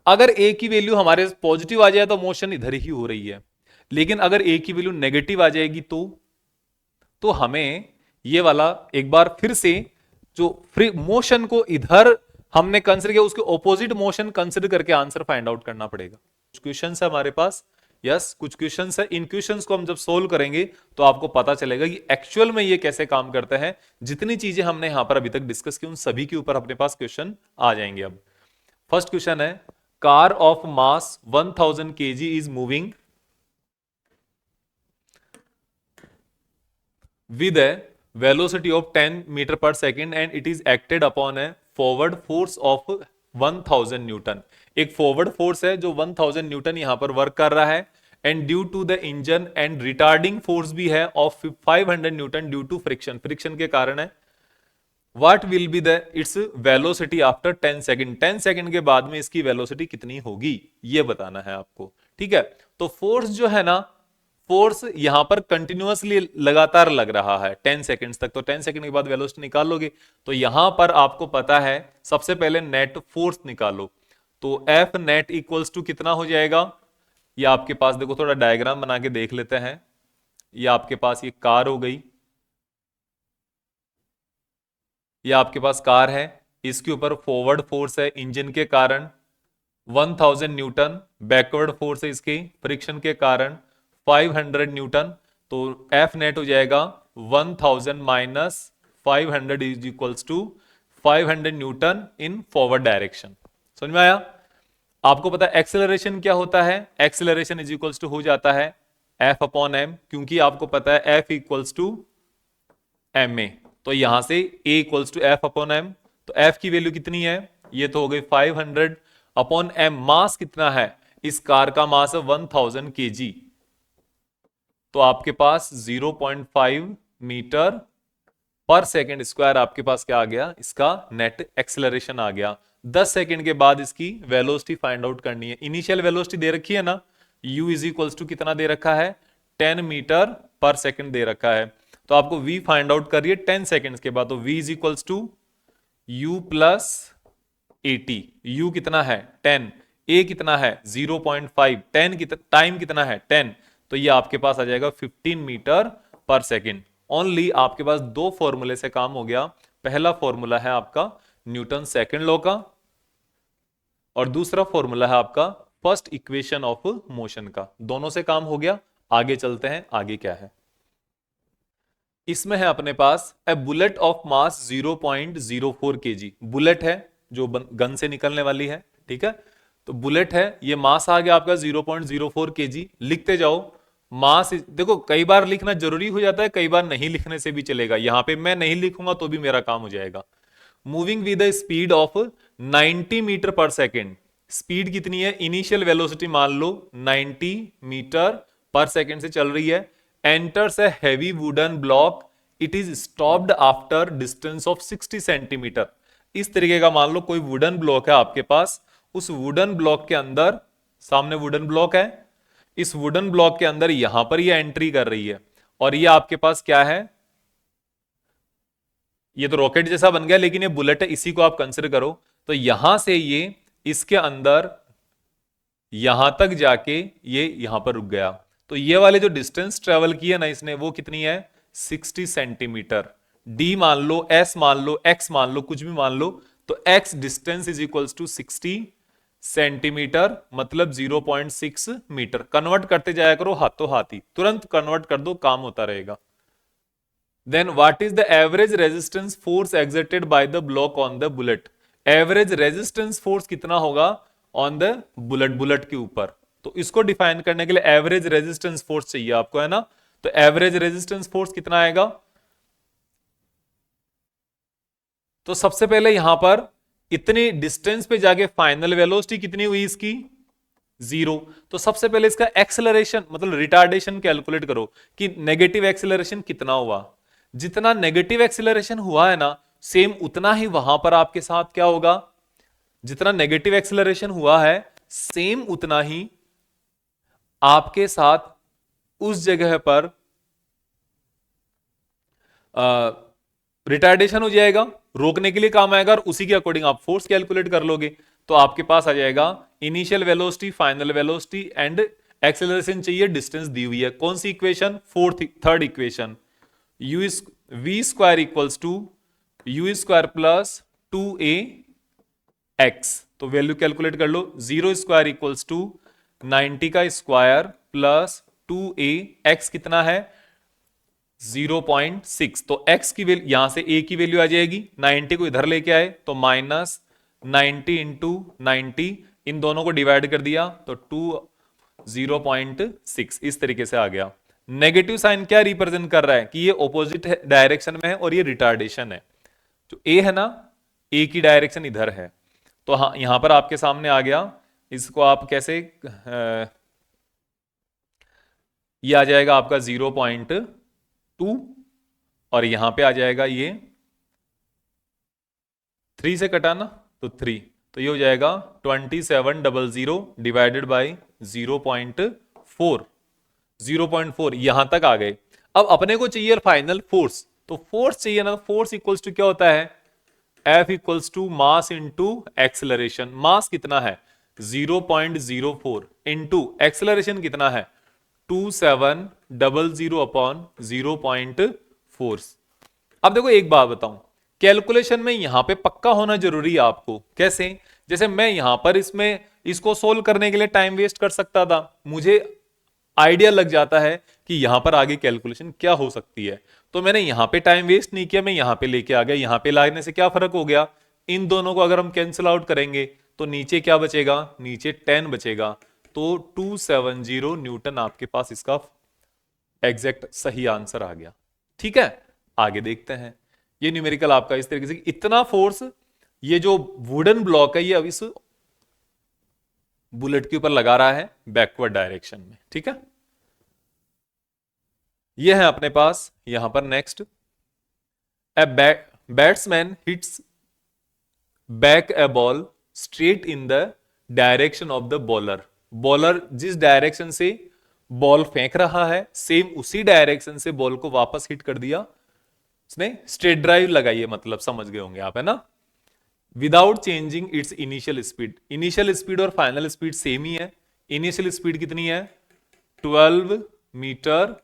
अगर ए की वैल्यू हमारे पॉजिटिव आ जाए तो मोशन इधर ही हो रही है, लेकिन अगर ए की वैल्यू नेगेटिव आ जाएगी तो हमें ये वाला एक बार फिर से जो फ्री मोशन को इधर हमने कंसिडर किया उसके ऑपोजिट मोशन कंसिडर करके आंसर फाइंड आउट करना पड़ेगा। कुछ क्वेश्चन है हमारे पास, यस कुछ क्वेश्चन है, इन क्वेश्चन को हम जब सोल्व करेंगे तो आपको पता चलेगा कि एक्चुअल में ये कैसे काम करता है। जितनी चीजें हमने यहां पर अभी तक डिस्कस की उन सभी के ऊपर अपने पास क्वेश्चन आ जाएंगे। अब फर्स्ट क्वेश्चन है, car of mass 1000 kg is moving with a velocity of 10 meter per second and it is acted upon a forward force of 1000 Newton. एक फॉरवर्ड फोर्स है जो 1000 न्यूटन यहां पर वर्क कर रहा है, and due to the engine and retarding force भी है of 500 newton due to friction, friction के कारण है। What will be the its velocity after 10 second, 10 second के बाद में इसकी वेलोसिटी कितनी होगी ये बताना है आपको। ठीक है, तो फोर्स जो है ना, फोर्स यहां पर कंटिन्यूअसली लगातार लग रहा है 10 सेकंड्स तक, तो 10 सेकंड के बाद वेलोसिटी निकाल लोगे तो यहां पर आपको पता है सबसे पहले नेट फोर्स निकालो, तो एफ नेट इक्वल्स टू कितना हो जाएगा। ये आपके पास देखो, थोड़ा डायग्राम बना के देख लेते हैं। ये आपके पास ये कार हो गई, ये आपके पास कार है, इसके ऊपर फॉरवर्ड फोर्स है इंजन के कारण 1000 न्यूटन, बैकवर्ड फोर्स है इसकी फ्रिक्शन के कारण 500 न्यूटन, तो एफ नेट हो जाएगा 1000 minus 500 is equals to 500 newton in forward direction. समझ में आया? आपको पता है एक्सेलरेशन क्या होता है, एक्सेलरेशन इज इक्वल्स टू हो जाता है एफ अपॉन एम, क्योंकि आपको पता है F equals to M A, तो यहां से A equals to F upon M, तो एफ की वैल्यू कितनी है, ये तो हो गई 500 अपॉन एम, मास कितना है, इस कार का मास है 1000 kg, तो आपके पास 0.5 मीटर पर सेकेंड स्क्वायर आपके पास क्या आ गया, इसका नेट एक्सेलरेशन आ गया। 10 सेकेंड के बाद इसकी वेलोसिटी फाइंड आउट करनी है। इनिशियल वेलोसिटी दे रखी है ना, u इज इक्वल्स टू कितना दे रखा है, 10 मीटर पर सेकेंड दे रखा है, तो आपको v फाइंड आउट करिए 10 सेकेंड्स के बाद, तो v is equals to u plus 80, u कितना है 10, a कितना है 0.5, 10 कितना टाइम कितना है 10, तो ये आपके पास आ जाएगा 15 मीटर पर सेकेंड। ओनली आपके पास दो फॉर्मूले से काम हो गया। पहला फॉर्मूला है आपका न्यूटन सेकंड लॉ का, और दूसरा फॉर्मूला है आपका फर्स्ट इक्वेशन ऑफ मोशन का, दोनों से काम हो गया। आगे चलते हैं, आगे क्या है इसमें है अपने पास a bullet of mass 0.04 kg, bullet है जो गन से निकलने वाली है। ठीक है, तो बुलेट है, ये मास आ गया आपका 0.04 kg। लिखते जाओ मास, देखो कई बार लिखना जरूरी हो जाता है, कई बार नहीं लिखने से भी चलेगा, यहां पे मैं नहीं लिखूंगा तो भी मेरा काम हो जाएगा। Moving with the speed of 90 metre per second, speed कितनी है, इनिशियल वेलोसिटी मान लो 90 मीटर पर सेकेंड से चल रही है। Enters a heavy wooden block, it is stopped after distance of 60 centimetre. इस तरीके का मान लो कोई वुडन ब्लॉक है आपके पास, उस वुडन ब्लॉक के अंदर, सामने वुडन ब्लॉक है, इस वुडन ब्लॉक के अंदर यहां पर ये एंट्री कर रही है, और ये आपके पास क्या है, ये तो रॉकेट जैसा बन गया लेकिन ये बुलेट है, इसी को आप कंसिडर करो। तो यहां से ये इसके अंदर यहां तक जाके ये यहां पर रुक गया, तो ये वाले जो डिस्टेंस ट्रेवल की है ना इसने, वो कितनी है 60 सेंटीमीटर। डी मान लो, एस मान लो, एक्स मान लो, कुछ भी मान लो, तो x distance is equals to 60 centimetre, मतलब 0.6 मीटर। कन्वर्ट करते जाया करो हाथों हाथ ही, तुरंत कन्वर्ट कर दो, काम होता रहेगा। Then what is the average resistance force exerted by the block on the bullet, average resistance force कितना होगा ऑन द बुलेट, बुलेट के ऊपर। तो इसको डिफाइन करने के लिए एवरेज रेजिस्टेंस फोर्स चाहिए आपको, है ना, तो एवरेज रेजिस्टेंस फोर्स कितना आएगा, तो सबसे पहले यहां पर इतनी डिस्टेंस पे जाके फाइनल वेलोसिटी कितनी हुई इसकी 0, तो सबसे पहले इसका एक्सेलरेशन मतलब रिटार्डेशन कैलकुलेट करो कि नेगेटिव एक्सेलरेशन कितना हुआ। जितना नेगेटिव एक्सेलरेशन हुआ है ना, सेम उतना ही वहां पर आपके साथ क्या होगा, जितना नेगेटिव एक्सेलरेशन हुआ है सेम उतना ही आपके साथ उस जगह पर रिटार्डेशन हो जाएगा, रोकने के लिए काम आएगा, और उसी के अकॉर्डिंग आप फोर्स कैलकुलेट कर लोगे। तो आपके पास आ जाएगा initial velocity, final velocity and acceleration चाहिए, डिस्टेंस दी हुई है। कौन सी equation? Third equation, U V square equals to U square plus 2a X. तो वैल्यू कैलकुलेट कर लो, 0 स्क्वायर इक्वल्स टू 90 का स्क्वायर प्लस 2a, एक्स कितना है 0.6। तो x की वैल्यू, यहां से a की वैल्यू आ जाएगी, 90 को इधर लेके आए तो माइनस 90 इंटू 90, इन दोनों को डिवाइड कर दिया तो 0.6 इस तरीके से आ गया। नेगेटिव साइन क्या रिप्रेजेंट कर रहा है कि ये ऑपोजिट डायरेक्शन में है और ये रिटार्डेशन है। जो a है ना, a की डायरेक्शन इधर है, तो हाँ यहां पर आपके सामने आ गया। इसको आप कैसे ये आ जाएगा आपका 0.2 और यहां पे आ जाएगा ये 3 से कटाना तो 3, तो ये हो जाएगा 2700 डिवाइडेड बाई 0.4। 0.4 यहां तक आ गए। अब अपने को चाहिए फाइनल फोर्स, तो फोर्स चाहिए ना, फोर्स इक्वल्स टू क्या होता है, F equals to mass into acceleration. Mass कितना है 0.04 इंटू एक्सेलरेशन कितना है 2700 अपॉन 0.4। अब देखो एक बात बताऊं, कैलकुलेशन में यहां पे पक्का होना जरूरी है आपको। कैसे? जैसे मैं यहां पर इसको सोल्व करने के लिए टाइम वेस्ट कर सकता था, मुझे आइडिया लग जाता है कि यहां पर आगे कैलकुलेशन क्या हो सकती है, तो मैंने यहां पे टाइम वेस्ट नहीं किया, मैं यहां पे लेके आ गया। यहां पे लाने से क्या फर्क हो गया, इन दोनों को अगर हम कैंसिल आउट करेंगे तो नीचे क्या बचेगा, नीचे 10 बचेगा। तो 270 न्यूटन आपके पास इसका एग्जैक्ट सही आंसर आ गया। ठीक है, आगे देखते हैं। ये न्यूमेरिकल आपका इस तरीके से, इतना फोर्स ये जो वुडन ब्लॉक है ये अब इस बुलेट के ऊपर लगा रहा है बैकवर्ड डायरेक्शन में। ठीक है, ये है अपने पास यहां पर next, a batsman hits back A ball straight in the direction of the bowler. Bowler जिस डायरेक्शन से बॉल फेंक रहा है सेम उसी डायरेक्शन से बॉल को वापस हिट कर दिया उसने, स्ट्रेट ड्राइव लगाई है, मतलब समझ गए होंगे आप, है ना। Without changing it's initial speed, initial speed और फाइनल स्पीड सेम ही है। इनिशियल स्पीड कितनी है 12 metre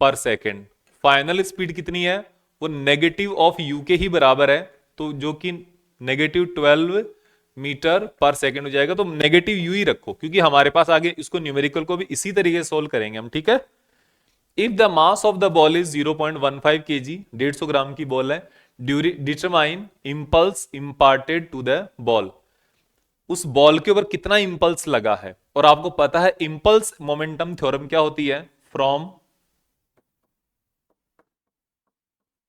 per second, final speed कितनी है वो नेगेटिव ऑफ यू के ही बराबर है, तो जो कि नेगेटिव 12 मीटर पर सेकेंड हो जाएगा। तो नेगेटिव यू ही रखो क्योंकि हमारे पास आगे इसको न्यूमेरिकल को भी इसी तरीके से सोल्व करेंगे हम। ठीक है, if the mass of the ball is 0.15 kg, 150 gram की बॉल है, determine impulse imparted to the ball, उस बॉल के ऊपर कितना इंपल्स लगा है। और आपको पता है इंपल्स मोमेंटम थ्योरम क्या होती है, from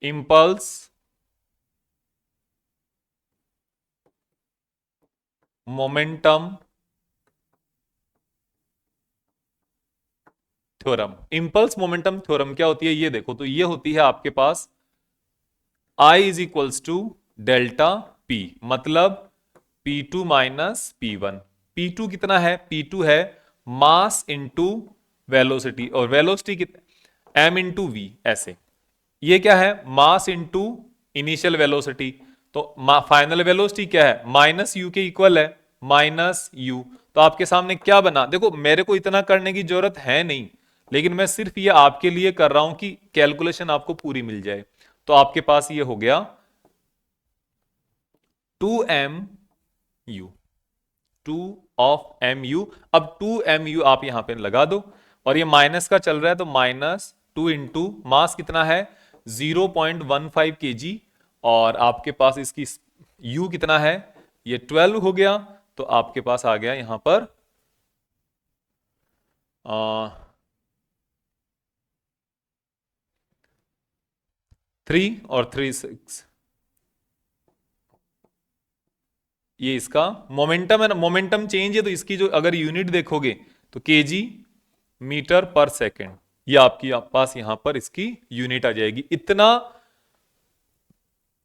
impulse momentum theorem. Impulse momentum theorem क्या होती है ये देखो, तो ये होती है आपके पास I is equals to delta P, मतलब P2 माइनस P1। P2 कितना है, P2 है मास इंटू वेलोसिटी, और वेलोसिटी कितना m इंटू वी, ऐसे। ये क्या है मास इंटू इनिशियल वेलोसिटी, तो फाइनल वेलोसिटी क्या है माइनस यू के इक्वल है, माइनस यू। तो आपके सामने क्या बना, देखो मेरे को इतना करने की जरूरत है नहीं, लेकिन मैं सिर्फ ये आपके लिए कर रहा हूं कि कैलकुलेशन आपको पूरी मिल जाए। तो आपके पास ये हो गया 2mu, 2 ऑफ mu। अब 2mu आप यहां पे लगा दो, और ये माइनस का चल रहा है तो माइनस 2 इंटू मास कितना है 0.15 kg, और आपके पास इसकी u कितना है ये 12 हो गया। तो आपके पास आ गया यहां पर 3 और 3 6, ये इसका मोमेंटम है ना, मोमेंटम चेंज है तो इसकी जो अगर यूनिट देखोगे तो केजी मीटर पर सेकेंड, ये आपकी पास यहां पर इसकी यूनिट आ जाएगी। इतना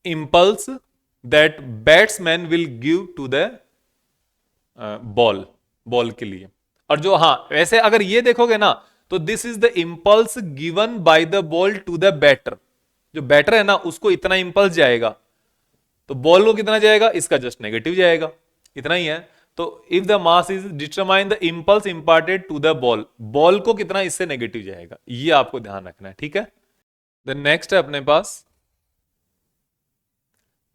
impulse that batsman will give to the ball के लिए। और जो हाँ वैसे अगर ये देखोगे ना तो this is the impulse given by the ball to the batter, जो बैटर है ना उसको इतना इंपल्स जाएगा, तो बॉल को कितना जाएगा इसका जस्ट नेगेटिव जाएगा, इतना ही है। तो if the mass is determine the impulse imparted to the ball, ball को कितना इससे नेगेटिव जाएगा, ये आपको ध्यान रखना है, ठीक है। देन नेक्स्ट है अपने पास,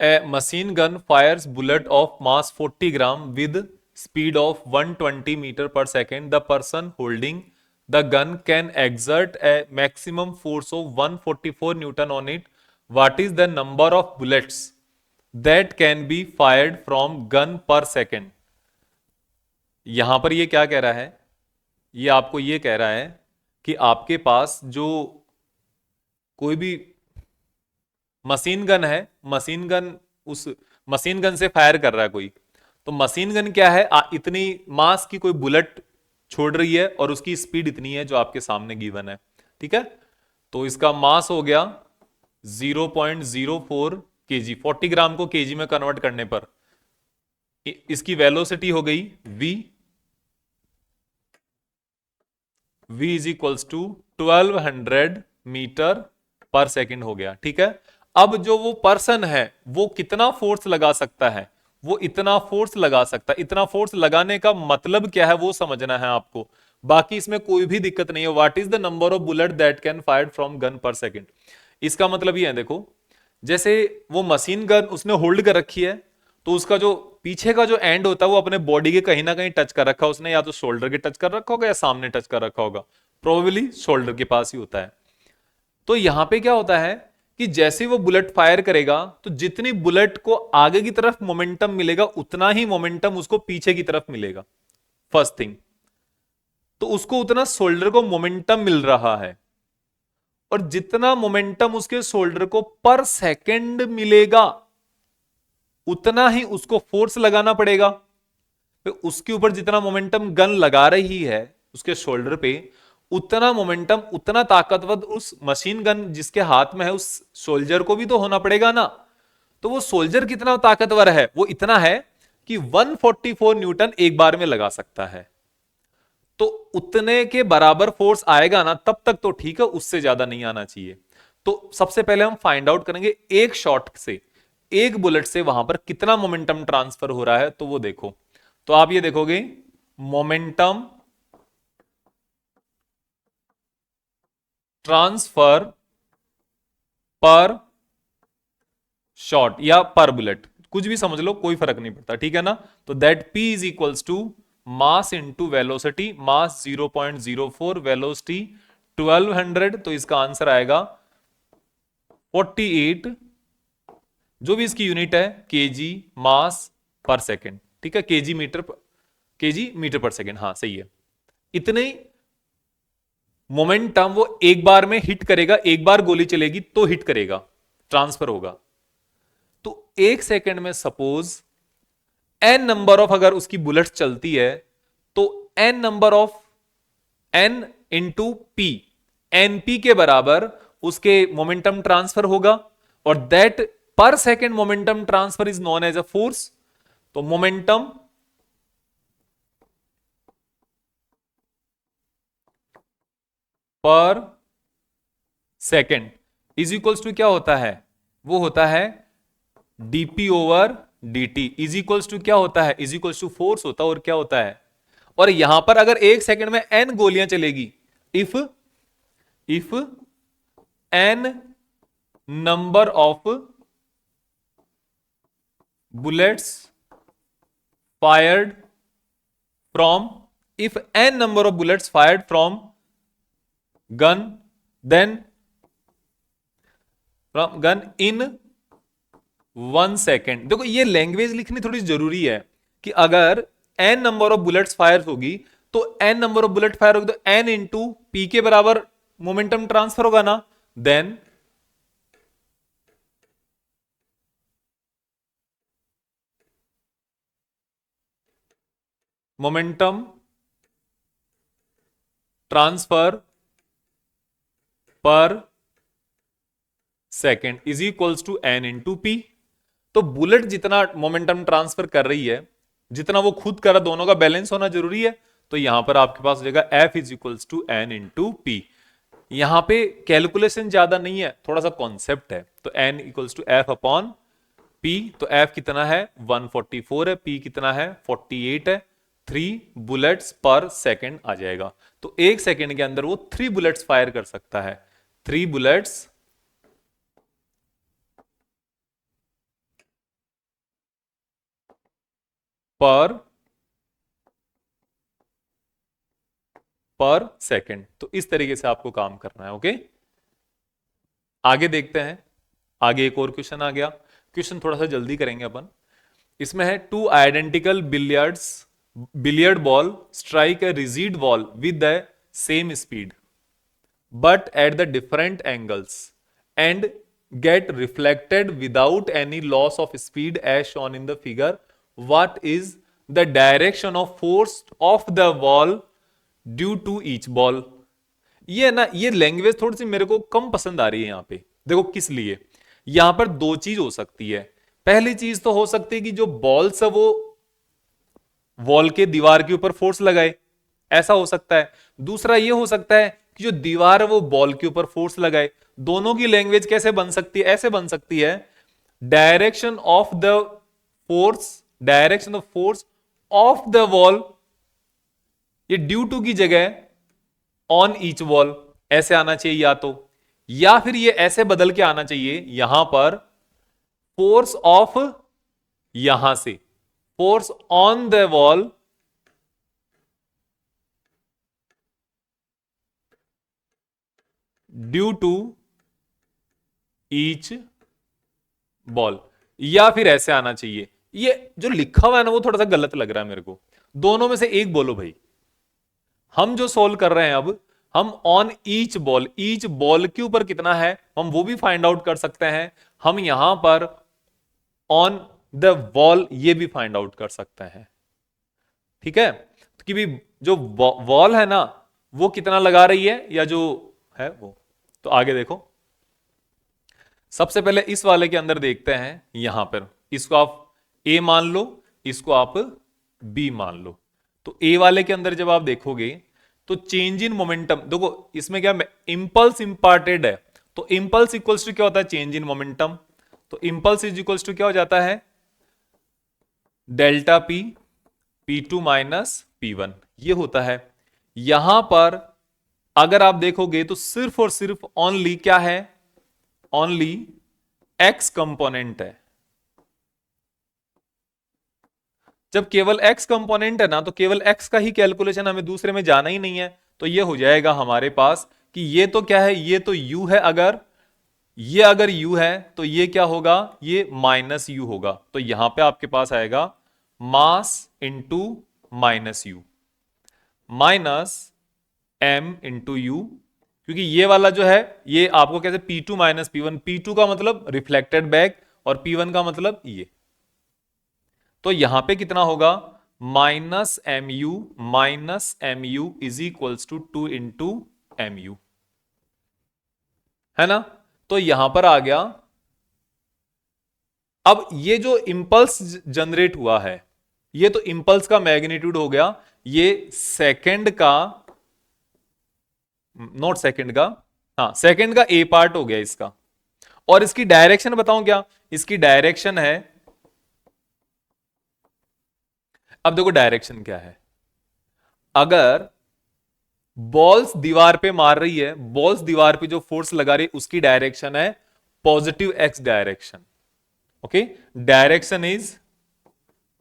a machine gun fires bullet of mass 40 gram with speed of 120 metre per second, the person holding the gun can exert a maximum force of 144 newton on it, what is the number of bullets that can be fired from gun per second. यहां पर ये क्या कह रहा है, ये आपको ये कह रहा है कि आपके पास जो कोई भी मशीन गन है, मशीन गन उस मशीन गन से फायर कर रहा है कोई, तो मशीन गन क्या है, इतनी मास की कोई बुलेट छोड़ रही है और उसकी स्पीड इतनी है जो आपके सामने गिवन है, ठीक है। तो इसका मास हो गया 0.04 केजी, 40 ग्राम को केजी में कन्वर्ट करने पर इसकी वेलोसिटी हो गई v is equals to 1200 metre per second हो गया, ठीक है। अब जो वो पर्सन है वो कितना फोर्स लगा सकता है, वो इतना फोर्स लगा सकता है। इतना फोर्स लगाने का मतलब क्या है वो समझना है आपको, बाकी इसमें कोई भी दिक्कत नहीं है। What is the number of bullet that can fire from gun per second, इसका मतलब ये है, देखो जैसे वो मशीन गन उसने होल्ड कर रखी है, तो उसका जो पीछे का जो एंड होता है वो अपने बॉडी के कहीं ना कहीं टच कर रखा है उसने, या तो शोल्डर के टच कर रखा होगा या सामने टच कर रखा होगा, प्रोबेबली शोल्डर के पास ही होता है। तो यहां पे क्या होता है कि जैसे वो बुलेट फायर करेगा तो जितनी बुलेट को आगे की तरफ मोमेंटम मिलेगा उतना ही मोमेंटम उसको पीछे की तरफ मिलेगा, फर्स्ट थिंग। तो उसको उतना शोल्डर को मोमेंटम मिल रहा है, और जितना मोमेंटम उसके शोल्डर को पर सेकंड मिलेगा उतना ही उसको फोर्स लगाना पड़ेगा। तो उसके ऊपर जितना मोमेंटम गन लगा रही है उसके शोल्डर पे, उतना मोमेंटम, उतना ताकतवर उस मशीन गन जिसके हाथ में है उस सोल्जर को भी तो होना पड़ेगा ना। तो वो सोल्जर कितना ताकतवर है, वो इतना है कि 144 न्यूटन एक बार में लगा सकता है। तो उतने के बराबर फोर्स आएगा ना तब तक तो ठीक है, उससे ज्यादा नहीं आना चाहिए। तो सबसे पहले हम फाइंड आउट करेंगे एक शॉट से, एक बुलेट से वहां पर कितना मोमेंटम ट्रांसफर हो रहा है। तो वो देखो, तो आप ये देखोगे मोमेंटम ट्रांसफर पर शॉट या पर बुलेट, कुछ भी समझ लो, कोई फर्क नहीं पड़ता, ठीक है ना। तो that P is equals to mass into velocity, mass 0.04, velocity 1200, तो इसका आंसर आएगा 48, जो भी इसकी यूनिट है केजी मास पर सेकेंड, ठीक है, केजी मीटर पर सेकेंड, हाँ सही है। इतने मोमेंटम वो एक बार में हिट करेगा, एक बार गोली चलेगी तो हिट करेगा, ट्रांसफर होगा। तो एक सेकंड में सपोज n नंबर ऑफ अगर उसकी बुलेट्स चलती है तो n number of n into P, np के बराबर उसके मोमेंटम ट्रांसफर होगा, और that per second momentum transfer is known as a force. तो momentum per second is equals to क्या होता है, वो होता है dp over dt is equals to क्या होता है, इज इक्वल्स टू फोर्स होता है, और क्या होता है। और यहां पर अगर एक सेकंड में n गोलियां चलेगी, if n number of bullets fired from, if n number of bullets fired from gun, then from gun in 1 second. देखो ये लैंग्वेज लिखनी थोड़ी जरूरी है कि अगर n number of bullets fire होगी तो n number of bullet fire होगी तो n इंटू पी के बराबर मोमेंटम ट्रांसफर होगा ना, then momentum transfer per second is equals to n into P. तो बुलेट जितना मोमेंटम ट्रांसफर कर रही है, जितना वो खुद कर रहा, दोनों का बैलेंस होना जरूरी है। तो यहां पर आपके पास हो जाएगा F is equals to n into P. यहां पे कैलकुलेशन ज्यादा नहीं है, थोड़ा सा कॉन्सेप्ट है। तो n equals to F upon P, तो F कितना है 144 है, P कितना है 48 है, 3 बुलेट्स पर सेकेंड आ जाएगा। तो 1 सेकेंड के अंदर वो 3 बुलेट्स फायर कर सकता है, 3 बुलेट्स पर सेकेंड। तो इस तरीके से आपको काम करना है। ओके, आगे देखते हैं। आगे एक और क्वेश्चन आ गया। क्वेश्चन थोड़ा सा जल्दी करेंगे अपन। इसमें है two identical billiard ball strike a rigid ball with the same speed but at the different angles and get reflected without any loss of speed as shown in the figure. What is the direction of force of the ball due to each ball? ये ना, ये language थोड़ी सी मेरे को कम पसंद आ रही है यहां पे। देखो किस लिए, यहां पर दो चीज हो सकती है। पहली चीज तो हो सकती है कि जो बॉल्स है वो वॉल के दीवार के ऊपर फोर्स लगाए, ऐसा हो सकता है। दूसरा ये हो सकता है कि जो दीवार है वो बॉल के ऊपर फोर्स लगाए। दोनों की लैंग्वेज कैसे बन सकती है, ऐसे बन सकती है direction of force of the wall, ये ड्यू टू की जगह ऑन ईच वॉल ऐसे आना चाहिए या फिर ये ऐसे बदल के आना चाहिए, यहां पर फोर्स ऑफ, यहां से force on the wall due to each ball, या फिर ऐसे आना चाहिए। ये जो लिखा हुआ है ना वो थोड़ा सा गलत लग रहा है मेरे को। दोनों में से एक बोलो भाई। हम जो सोल्व कर रहे हैं अब, हम ऑन ईच बॉल के ऊपर कितना है हम वो भी फाइंड आउट कर सकते हैं। हम यहां पर ऑन द वॉल ये भी फाइंड आउट कर सकते हैं। ठीक है, कि भी जो वॉल है ना वो कितना लगा रही है या जो है वो। तो आगे देखो, सबसे पहले इस वाले के अंदर देखते हैं। यहां पर इसको आप ए मान लो, इसको आप बी मान लो। तो ए वाले के अंदर जब आप देखोगे तो चेंज इन मोमेंटम, देखो इसमें क्या इंपल्स इंपार्टेड है, तो इंपल्स इक्वल्स टू क्या होता है चेंज इन मोमेंटम। तो इंपल्स इज इक्वल्स टू क्या हो जाता है delta P P2 minus P1, ये होता है। यहां पर अगर आप देखोगे तो सिर्फ और सिर्फ ओनली क्या है, ओनली x कंपोनेंट है। जब केवल x कंपोनेंट है ना तो केवल x का ही कैलकुलेशन, हमें दूसरे में जाना ही नहीं है। तो ये हो जाएगा हमारे पास कि ये तो क्या है, ये तो u है। अगर u है तो ये क्या होगा, ये माइनस u होगा। तो यहां पे आपके पास आएगा mass into minus you, minus m into you, क्योंकि ये वाला जो है ये आपको कैसे P2 माइनस P1, P2 का मतलब रिफ्लेक्टेड बैक और P1 का मतलब ये। तो यहां पे कितना होगा minus M U is equals to 2 into M U, है ना। तो यहां पर आ गया। अब ये जो इंपल्स जनरेट हुआ है, ये तो इंपल्स का मैग्नीट्यूड हो गया, ये सेकंड का, नॉट सेकंड का, हाँ सेकंड का ए पार्ट हो गया इसका। और इसकी डायरेक्शन बताऊं क्या, इसकी डायरेक्शन है, अब देखो डायरेक्शन क्या है। अगर बॉल्स दीवार पे मार रही है, बॉल्स दीवार पे जो फोर्स लगा रही है उसकी डायरेक्शन है positive X direction. Okay, direction is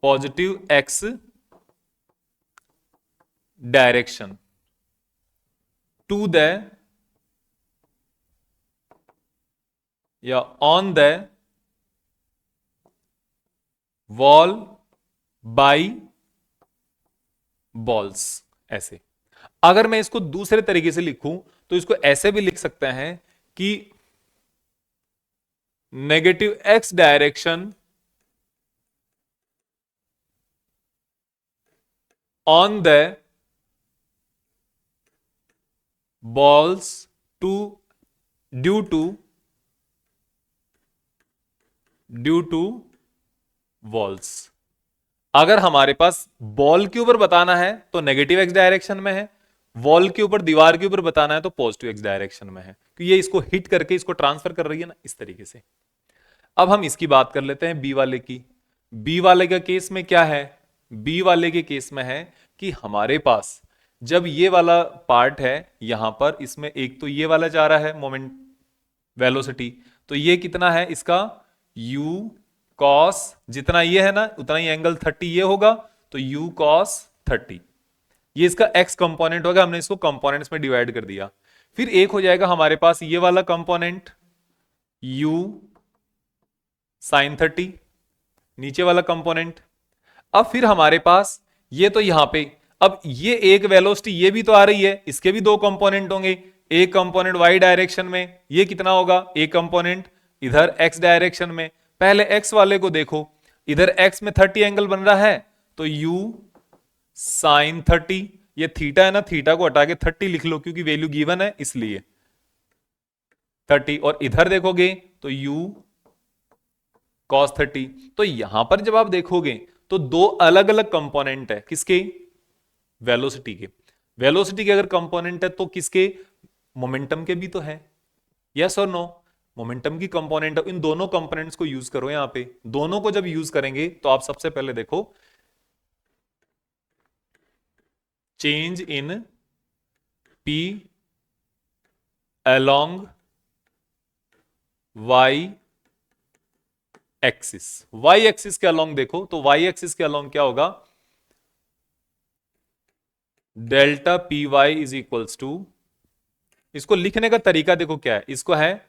positive X direction to the या on the wall by balls. ऐसे अगर मैं इसको दूसरे तरीके से लिखूं तो इसको ऐसे भी लिख सकते हैं कि negative X direction on the balls to due to walls. अगर हमारे पास बॉल के ऊपर बताना है तो नेगेटिव एक्स डायरेक्शन में है, वॉल के ऊपर दीवार के ऊपर बताना है तो पॉजिटिव एक्स डायरेक्शन में है, क्योंकि ये इसको हिट करके इसको ट्रांसफर कर रही है ना, इस तरीके से। अब हम इसकी बात कर लेते हैं बी वाले की। बी वाले का केस में क्या है? बी वाले के केस में है कि हमारे पास जब ये वाला पार्ट है यहां पर, इसमें एक तो ये वाला जा रहा है मोमेंट वेलोसिटी, तो ये कितना है इसका u cos, जितना ये है ना उतना ही एंगल 30 ये होगा, तो u cos 30, ये इसका x कंपोनेंट होगा। हमने इसको कंपोनेंट्स में डिवाइड कर दिया। फिर एक हो जाएगा हमारे पास ये वाला कंपोनेंट u sin 30, नीचे वाला कंपोनेंट। अब फिर हमारे पास ये तो यहां पे, अब ये एक वेलोसिटी ये भी तो आ रही है, इसके भी दो कंपोनेंट होंगे, एक कंपोनेंट y डायरेक्शन में, ये कितना होगा, एक कंपोनेंट इधर x डायरेक्शन में। पहले x वाले को देखो, इधर x में 30 एंगल बन रहा है, तो u sin 30, ये थीटा है ना, थीटा को हटा के 30 लिख लो क्योंकि वैल्यू गिवन है इसलिए 30, और इधर देखोगे तो u cos 30। तो यहां पर जब आप देखोगे तो दो अलग अलग कंपोनेंट है, किसके, वेलोसिटी के। वेलोसिटी के अगर कंपोनेंट है तो किसके, मोमेंटम के भी तो है, यस और नो, मोमेंटम की कंपोनेंट। इन दोनों कंपोनेंट्स को यूज करो यहां पे। दोनों को जब यूज करेंगे तो आप सबसे पहले देखो change in P along Y axis. Y axis के अलोंग देखो, तो वाई एक्सिस के अलोंग क्या होगा, delta P Y is equals to, इसको लिखने का तरीका देखो क्या है, इसको है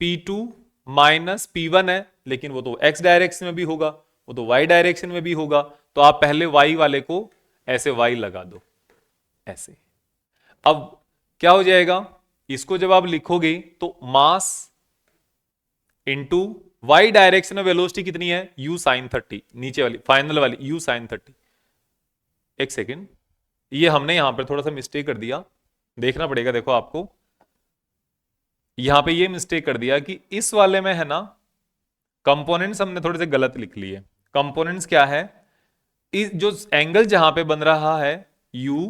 P2 माइनस P1 है, लेकिन वो तो x डायरेक्शन में भी होगा, वो तो y डायरेक्शन में भी होगा, तो आप पहले y वाले को ऐसे y लगा दो ऐसे। अब क्या हो जाएगा, इसको जब आप लिखोगे तो मास इंटू y डायरेक्शन में वेलोसिटी कितनी है, u sin 30, नीचे वाली फाइनल वाली u sin 30। एक सेकेंड, ये हमने यहां पर थोड़ा सा मिस्टेक कर दिया, देखना पड़ेगा। देखो आपको यहां पे ये मिस्टेक कर दिया कि इस वाले में है ना कंपोनेंट्स हमने थोड़े से गलत लिख लिए। कंपोनेंट्स क्या है, इस जो एंगल जहां पे बन रहा है u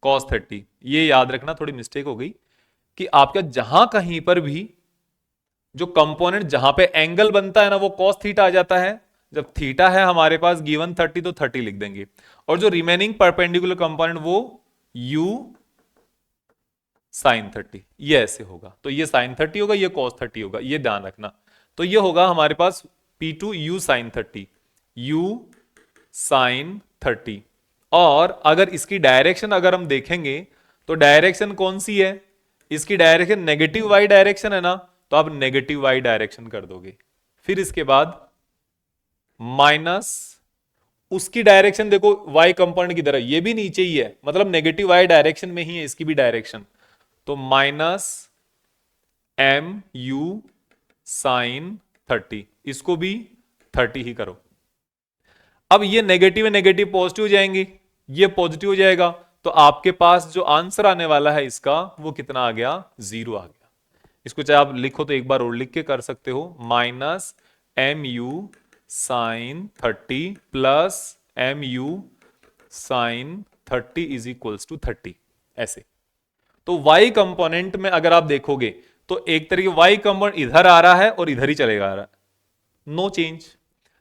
cos 30, ये याद रखना, थोड़ी मिस्टेक हो गई कि आपका जहां कहीं पर भी जो कंपोनेंट जहां पे एंगल बनता है ना वो cos थीटा आ जाता है। जब थीटा है हमारे पास गिवन 30 तो 30 लिख देंगे, और जो रिमेनिंग परपेंडिकुलर कंपोनेंट वो u साइन 30, ये ऐसे होगा। तो ये साइन 30 होगा, ये cos 30 होगा, ये ध्यान रखना। तो ये होगा हमारे पास P2 u sine 30, u sine 30। और अगर इसकी डायरेक्शन अगर हम देखेंगे तो डायरेक्शन कौन सी है, इसकी डायरेक्शन नेगेटिव y डायरेक्शन है ना, तो आप नेगेटिव y डायरेक्शन कर दोगे। फिर इसके बाद माइनस उसकी डायरेक्शन देखो y कंपोनेंट की तरह, ये भी नीचे ही है, मतलब नेगेटिव y डायरेक्शन में ही है इसकी भी डायरेक्शन, तो माइनस एम यू साइन 30, इसको भी 30 ही करो। अब ये नेगेटिव नेगेटिव पॉजिटिव हो जाएंगे, ये पॉजिटिव हो जाएगा, तो आपके पास जो आंसर आने वाला है इसका वो कितना आ गया, 0 आ गया। इसको चाहे आप लिखो तो एक बार और लिख के कर सकते हो, minus M U sine 30 plus M U sine 30 is equals to 30, ऐसे। तो y कंपोनेंट में अगर आप देखोगे तो एक तरीके y कंपोनेंट इधर आ रहा है और इधर ही चलेगा आ रहा है, नो चेंज।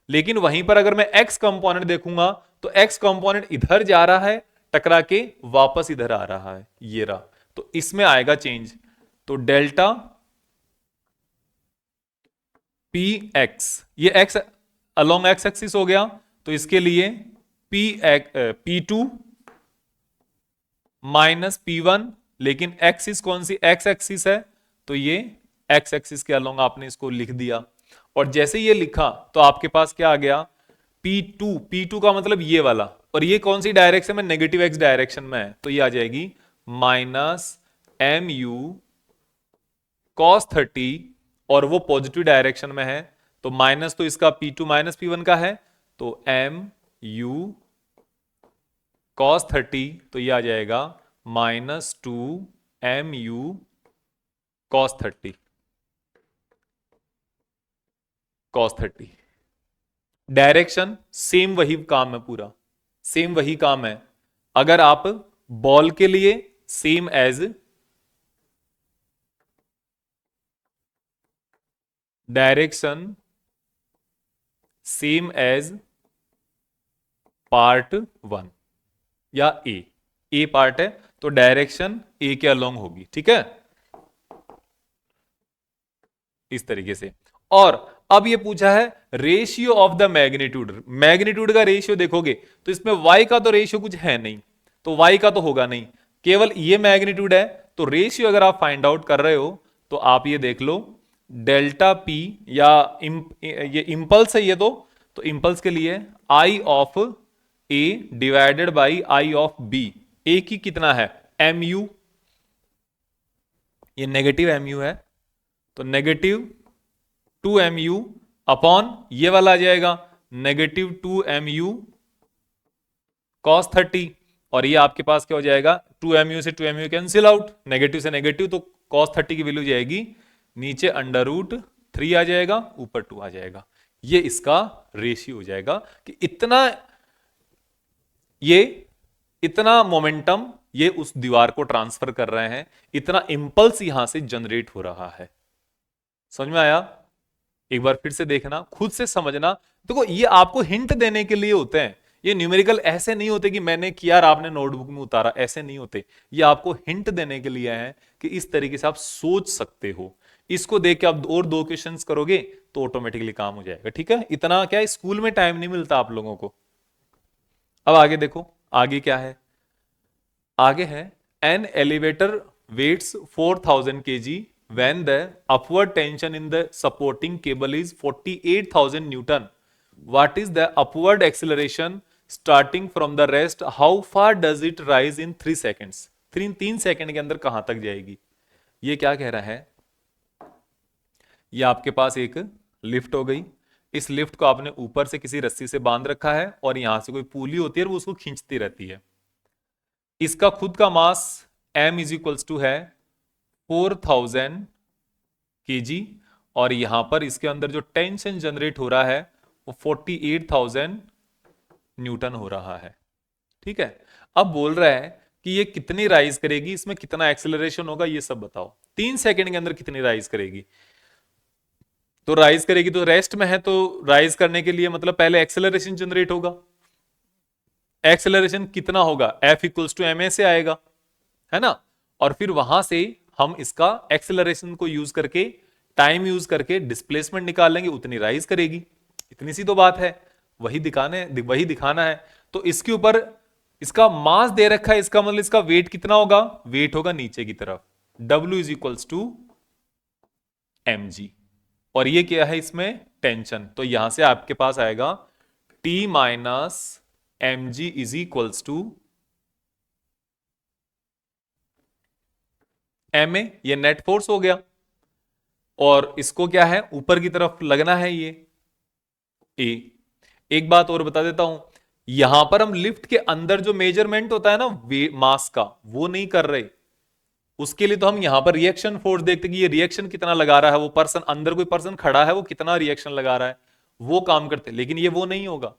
लेकिन वहीं पर अगर मैं x कंपोनेंट देखूंगा तो x कंपोनेंट इधर जा रहा है टकरा के वापस इधर आ रहा है, ये रहा, तो इसमें आएगा चेंज। तो डेल्टा पी एक्स, ये x अलोंग x एक्सिस हो गया, तो इसके लिए P2 माइनस P1, लेकिन एक्सिस कौन सी, x एक्सिस है, तो ये x एक्सिस के अलोंग आपने इसको लिख दिया। और जैसे ये लिखा तो आपके पास क्या आ गया, P2 का मतलब ये वाला, और ये कौन सी डायरेक्शन में, नेगेटिव x डायरेक्शन में है, तो ये आ जाएगी माइनस एम यू कॉस 30, और वो पॉजिटिव डायरेक्शन में है, तो माइनस तो इसका P2 माइनस P1 का है, तो एम यू कॉस 30, तो ये आ जाएगा minus 2 M U cos 30, cos 30। Direction same वही काम है, पूरा सेम वही काम है। अगर आप बॉल के लिए same as direction same as part 1 या ए पार्ट है तो डायरेक्शन ए के अलोंग होगी, ठीक है, इस तरीके से। और अब ये पूछा है ratio of the magnitude, magnitude का रेशियो देखोगे तो इसमें y का तो रेशियो कुछ है नहीं, तो y का तो होगा नहीं, केवल ये मैग्नीट्यूड है। तो रेशियो अगर आप फाइंड आउट कर रहे हो तो आप ये देख लो डेल्टा p या ये इंपल्स है ये तो इंपल्स के लिए I of A divided by I of B, A की कितना है mu, ये नेगेटिव mu है तो नेगेटिव 2mu अपॉन ये वाला आ जाएगा नेगेटिव 2mu cos 30, और ये आपके पास क्या हो जाएगा 2mu से 2mu कैंसिल आउट, नेगेटिव से नेगेटिव तो cos 30 की वैल्यू जाएगी नीचे √3 आ जाएगा, ऊपर 2 आ जाएगा। ये इसका रेशियो हो जाएगा कि इतना मोमेंटम ये उस दीवार को ट्रांसफर कर रहे हैं, इतना इंपल्स यहां से जनरेट हो रहा है। समझ में आया? एक बार फिर से देखना, खुद से समझना। देखो ये आपको हिंट देने के लिए होते हैं, ये न्यूमेरिकल ऐसे नहीं होते कि मैंने किया और आपने नोटबुक में उतारा, ऐसे नहीं होते। ये आपको हिंट देने के लिए है कि इस तरीके से आप सोच सकते हो। इसको देख के आप और 2 क्वेश्चंस करोगे तो ऑटोमेटिकली काम हो जाएगा, ठीक है। इतना क्या स्कूल में टाइम नहीं मिलता आप लोगों को। अब आगे देखो, आगे क्या है, आगे है an elevator weighs 4000 kg when the upward tension in the supporting cable is 48,000 Newton. What is the upward acceleration starting from the rest? How far does it rise in 3 seconds? 3 second के अंदर कहां तक जाएगी? ये क्या कह रहा है, ये आपके पास एक लिफ्ट हो गई, इस लिफ्ट को आपने ऊपर से किसी रस्सी से बांध रखा है और यहां से कोई पुली होती है और वो उसको खींचती रहती है। इसका खुद का मास m इज इक्वल्स टू है 4000 kg और यहां पर इसके अंदर जो टेंशन जनरेट हो रहा है वो 48,000 न्यूटन हो रहा है, ठीक है। अब बोल रहा है कि ये कितनी राइज करेगी, इसमें कितना एक्सेलरेशन होगा, ये सब बताओ। 3 सेकंड के अंदर कितनी राइज करेगी? तो राइज करेगी तो रेस्ट में है, तो राइज करने के लिए मतलब पहले एक्सेलरेशन जनरेट होगा। एक्सेलरेशन कितना होगा? F इक्वल्स टू ma से आएगा, है ना। और फिर वहां से हम इसका एक्सेलरेशन को यूज करके, टाइम यूज करके डिस्प्लेसमेंट निकाल लेंगे, उतनी राइज करेगी। इतनी सी तो बात है, वही दिखाना है। तो इसके ऊपर इसका मास दे रखा है, इसका मतलब इसका वेट कितना होगा? वेट होगा नीचे की तरफ, W is equals to mg। और ये क्या है इसमें? टेंशन। तो यहां से आपके पास आएगा T minus mg is equals to ma, ये नेट फोर्स हो गया, और इसको क्या है ऊपर की तरफ लगना है ये A। एक बात और बता देता हूं, यहां पर हम लिफ्ट के अंदर जो मेजरमेंट होता है ना मास का, वो नहीं कर रहे। उसके लिए तो हम यहां पर रिएक्शन फोर्स देखते कि ये रिएक्शन कितना लगा रहा है, वो पर्सन अंदर कोई पर्सन खड़ा है वो कितना रिएक्शन लगा रहा है, वो काम करते। लेकिन ये वो नहीं होगा,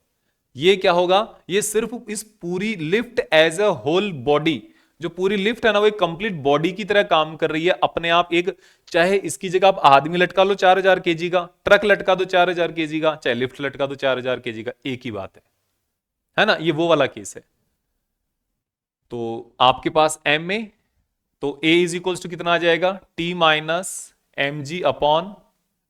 ये क्या होगा, ये सिर्फ इस पूरी lift as a whole body, जो पूरी लिफ्ट है ना वो एक कंप्लीट बॉडी की तरह काम कर रही है अपने आप। एक चाहे इसकी जगह आप आदमी लटका लो 4000 kg का, ट्रक लटका दो 4000 kg का, चाहे लिफ्ट लटका दो 4000 kg का, एक ही बात है ना। ये वो वाला केस है। तो आपके पास एम ए, तो A इज इक्वल्स टू कितना आ जाएगा? T minus mg upon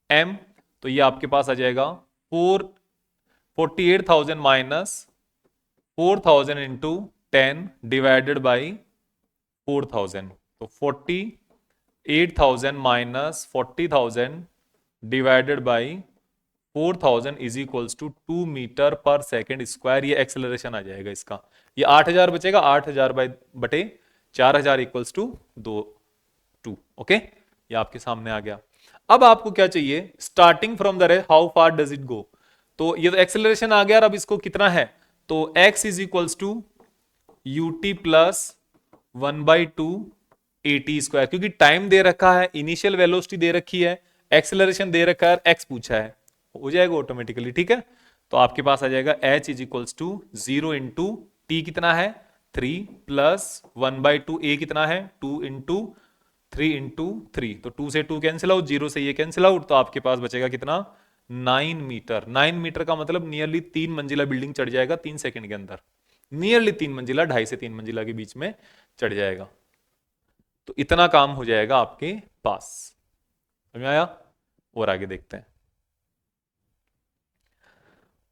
m। तो ये आपके पास आ जाएगा 48,000 माइनस 4,000 इंटू 10 डिवाइडेड बाई 4,000। तो 48,000 minus 40,000 divided by 4,000 is equals to 2 metre per second square. ये एक्सेलरेशन आ जाएगा इसका। ये 8,000 बचेगा, 8,000 बटे 4,000 इक्वल्स टू 2। ओके, ये आपके सामने आ गया। अब आपको क्या चाहिए? Starting from the rest how far does it go. तो ये तो एक्सेलरेशन आ गया। अब इसको कितना है? तो x is equals to ut plus 1/2 at square, क्योंकि टाइम दे रखा है, इनिशियल वेलोसिटी दे रखी है, एक्सेलरेशन दे रखा है, x पूछा है, हो जाएगा ऑटोमेटिकली, ठीक है। तो आपके पास आ जाएगा h is equals to 0 into t कितना है 3 प्लस 1/2 a कितना है 2 इंटू 3 × 3, तो 2 से 2 कैंसिल आउट, 0 से ये कैंसिल आउट, तो आपके पास बचेगा कितना, 9 मीटर। 9 मीटर का मतलब नियरली 3 मंजिला बिल्डिंग चढ़ जाएगा 3 सेकंड के अंदर, नियरली 3 मंजिला, 2.5 से 3 मंजिला के बीच में चढ़ जाएगा। तो इतना काम हो जाएगा आपके पास। समझ में आया? और आगे देखते हैं।